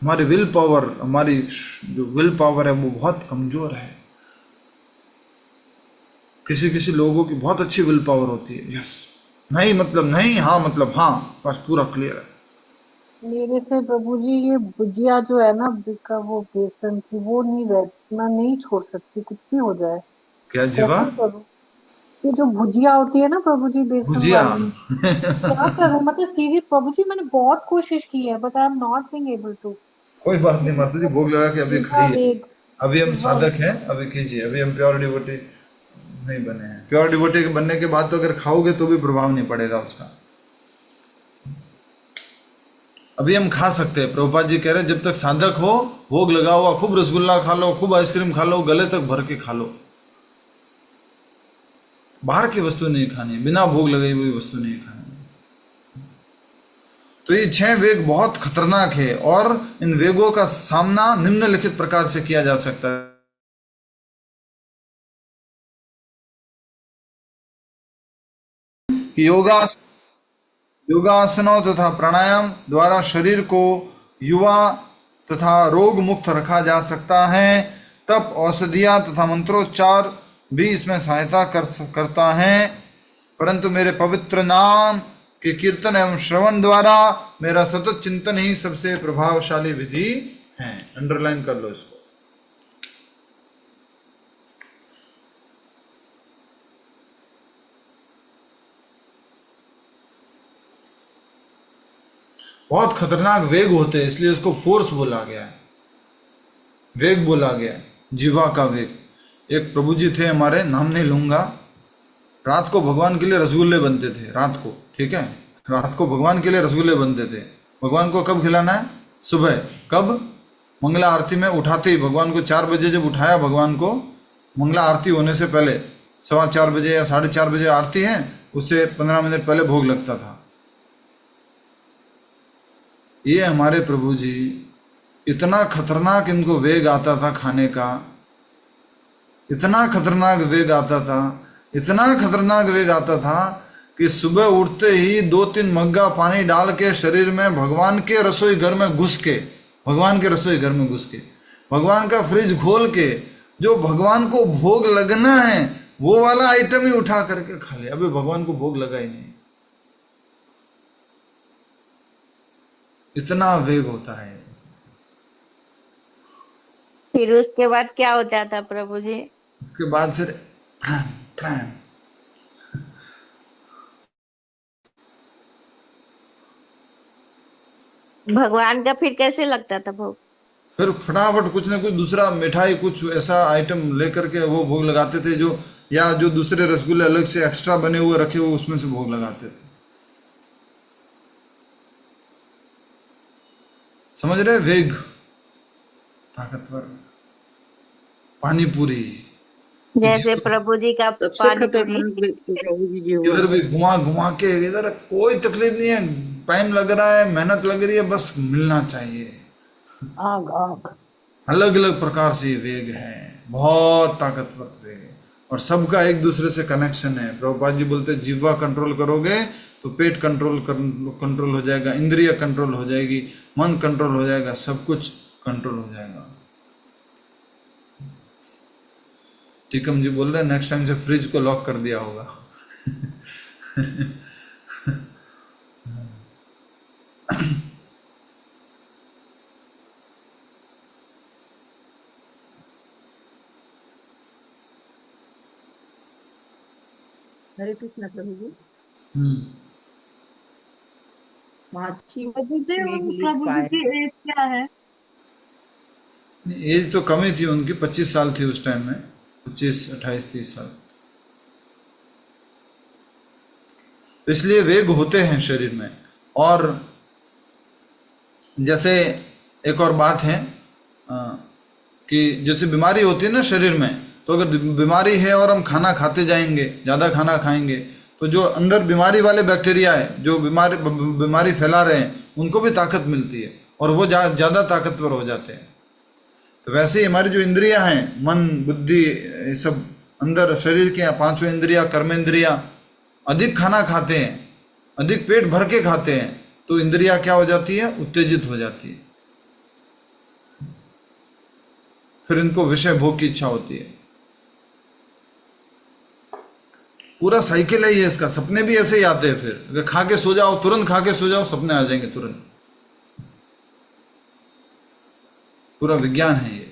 हमारी विल पावर, हमारी जो विल पावर है वो बहुत कमजोर है। किसी लोगों की बहुत अच्छी विल पावर होती है। यस, नहीं मतलब नहीं, हाँ मतलब हाँ, बस पूरा क्लियर है। मेरे से प्रभु जी ये भुजिया जो है ना का, वो बेसन की, वो नहीं मैं नहीं छोड़ सकती, कुछ भी हो जाए। क्या जीवा? करूं? ये जो भुजिया होती है ना प्रभु जी, बेसन भुजिया वाली, क्या करूं? मतलब सीरियस प्रभु जी, मैंने बहुत कोशिश की है, but I am not being able to. कोई बात नहीं माता जी, भोग लगा के अभी खाइए। अभी हम साधक हैं, अभी कीजिए। अभी हम प्योर डिवोटी नहीं बने हैं। प्योर डिवोटी के बनने के बाद तो अगर खाओगे तो भी प्रभाव नहीं पड़ेगा उसका। अभी हम खा सकते हैं। प्रभुपाद जी कह रहे हैं जब तक साधक हो, भोग लगा हुआ, खूब रसगुल्ला खा लो, खूब आइसक्रीम खा लो, गले तक भर के खा लो। बाहर की वस्तु नहीं खानी, बिना भोग लगाई हुई वस्तु नहीं खानी। तो ये 6 वेग बहुत खतरनाक है और इन वेगों का सामना निम्नलिखित प्रकार से किया जा सकता है। योगासनों तथा प्राणायाम द्वारा शरीर को युवा तथा रोग मुक्त रखा जा सकता है। तप, औषधियां तथा मंत्रोच्चार भी इसमें सहायता करता है। परंतु मेरे पवित्र नाम के कीर्तन एवं श्रवण द्वारा मेरा सतत चिंतन ही सबसे प्रभावशाली विधि है। अंडरलाइन कर लो इसको। बहुत खतरनाक वेग होते हैं, इसलिए उसको फोर्स बोला गया है, वेग बोला गया है, जीवा का वेग। एक प्रभु जी थे हमारे, नाम नहीं लूंगा। रात को भगवान के लिए रसगुल्ले बनते थे, रात को, ठीक है, रात को भगवान के लिए रसगुल्ले बनते थे। भगवान को कब खिलाना है? सुबह। कब? मंगला आरती में उठाते ही। भगवान को 4 बजे जब उठाया, भगवान को मंगला आरती होने से पहले, 4:15 बजे या 4:30 बजे आरती है, उससे 15 मिनट पहले भोग लगता था। ये हमारे प्रभु जी, इतना खतरनाक इनको वेग आता था खाने का, इतना खतरनाक वेग आता था, इतना खतरनाक वेग आता था कि सुबह उठते ही 2-3 मग्गा पानी डाल के शरीर में भगवान के रसोई घर में घुस के, भगवान के रसोई घर में घुस के, भगवान का फ्रिज खोल के, जो भगवान को भोग लगना है वो वाला आइटम ही उठा करके खा ले। अभी भगवान को भोग लगा ही नहीं। इतना वेग होता है। फिर उसके बाद क्या होता था प्रभु जी? उसके बाद फिर भगवान का फिर कैसे लगता था भोग? फिर फटाफट कुछ ना कुछ दूसरा मिठाई, कुछ ऐसा आइटम लेकर के वो भोग लगाते थे, जो या जो दूसरे रसगुल्ले अलग से एक्स्ट्रा बने हुए रखे हुए, उसमें से भोग लगाते थे। समझ रहे? वेग, ताकतवर। पानी पूरी, जैसे प्रभु जी का पानी पूरी, इधर भी घुमा घुमा के, इधर कोई तकलीफ नहीं है, टाइम लग रहा है, मेहनत लग रही है, बस मिलना चाहिए। आग आग अलग अलग प्रकार से ये वेग है, बहुत ताकतवर वेग है, और सबका एक दूसरे से कनेक्शन है। प्रभुपाद जी बोलते हैं जिह्वा कंट्रोल करोगे तो पेट कंट्रोल हो जाएगा, इंद्रिय कंट्रोल हो जाएगी, मन कंट्रोल हो जाएगा, सब कुछ कंट्रोल हो जाएगा। टीकम जी बोल रहे हैं नेक्स्ट टाइम से फ्रिज को लॉक कर दिया होगा। हरे कृष्ण प्रभु जी। महर्षि प्रभु जी में उन ही लिख प्रभु जी पाए। की एज क्या है? एज तो कम ही थी उनकी, 25 साल थी उस टाइम में, 25, 28, 30 साल। इसलिए वेग होते हैं शरीर में। और जैसे एक और बात है कि जैसे बीमारी होती है ना शरीर में, तो अगर बीमारी है और हम खाना खाते जाएंगे, ज़्यादा खाना खाएंगे, तो जो अंदर बीमारी वाले बैक्टीरिया है जो बीमारी फैला रहे हैं, उनको भी ताकत मिलती है और वो ज़्यादा ताकतवर हो जाते हैं। तो वैसे ही हमारी जो इंद्रियां हैं, मन, बुद्धि, ये सब अंदर शरीर के 5 इंद्रियां, कर्मेंद्रियां, अधिक खाना खाते हैं, अधिक पेट भर के खाते हैं, तो इंद्रियां क्या हो जाती है? उत्तेजित हो जाती है। फिर इनको विषय भोग की इच्छा होती है। पूरा साइकिल है ये इसका। सपने भी ऐसे ही आते हैं। फिर अगर खा के सो जाओ, तुरंत खा के सो जाओ, सपने आ जाएंगे तुरंत। पूरा विज्ञान है ये।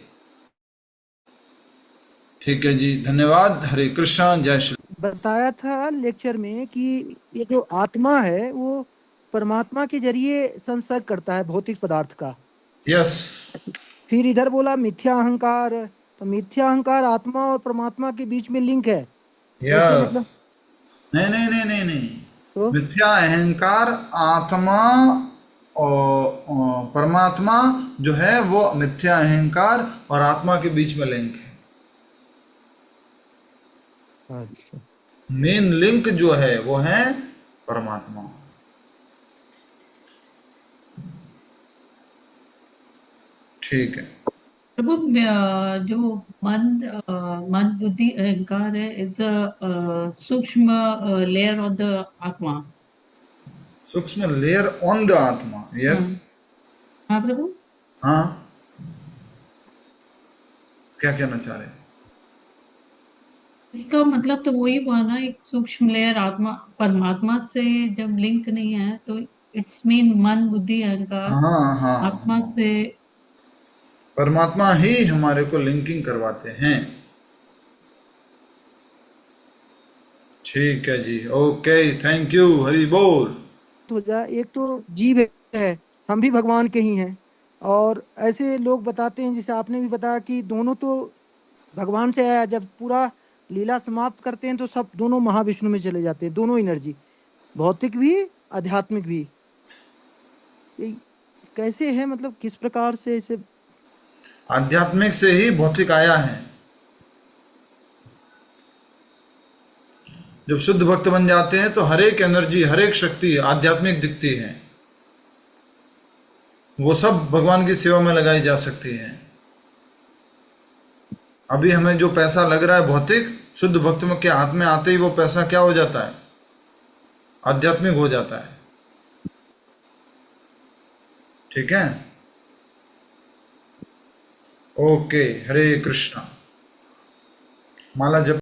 ठीक है जी, धन्यवाद। हरे कृष्ण, जय श्री। बताया था लेक्चर में कि ये जो आत्मा है वो परमात्मा के जरिए संसर्ग करता है भौतिक पदार्थ का। यस। फिर इधर बोला मिथ्या अहंकार, तो मिथ्या अहंकार आत्मा और परमात्मा के बीच में लिंक है। यस। मतलब नहीं। तो? मिथ्या अहंकार आत्मा और परमात्मा जो है वो मिथ्या अहंकार और आत्मा के बीच में लिंक है। अच्छा। मेन लिंक जो है वो है परमात्मा। ठीक है प्रभु, जो मन बुद्धि अहंकार है, इज अ सूक्ष्म लेयर ऑफ द आत्मा। सूक्ष्म लेयर ऑन द आत्मा। यस। हाँ प्रभु। हाँ, क्या कहना चाह रहे हैं? इसका मतलब तो वही हुआ ना, एक सूक्ष्म लेयर आत्मा परमात्मा से जब लिंक नहीं है तो इट्स मीन मन बुद्धि अहंकार हाँ, आत्मा से। परमात्मा ही हमारे को लिंकिंग करवाते हैं। ठीक है जी, ओके, थैंक यू, हरि बोल। तो एक तो जीव है, हम भी भगवान के ही हैं, और ऐसे लोग बताते हैं, जैसे आपने भी बताया कि दोनों तो भगवान से आया, जब पूरा लीला समाप्त करते हैं तो सब दोनों महाविष्णु में चले जाते हैं, दोनों एनर्जी, भौतिक भी आध्यात्मिक भी। ये कैसे है, मतलब किस प्रकार से इसे? आध्यात्मिक से ही भौतिक आया है। जब शुद्ध भक्त बन जाते हैं तो हर एक एनर्जी, हर एक शक्ति आध्यात्मिक दिखती है, वो सब भगवान की सेवा में लगाई जा सकती है। अभी हमें जो पैसा लग रहा है भौतिक, शुद्ध भक्त के हाथ में आते ही वो पैसा क्या हो जाता है? आध्यात्मिक हो जाता है। ठीक है, ओके, हरे कृष्णा। माला जप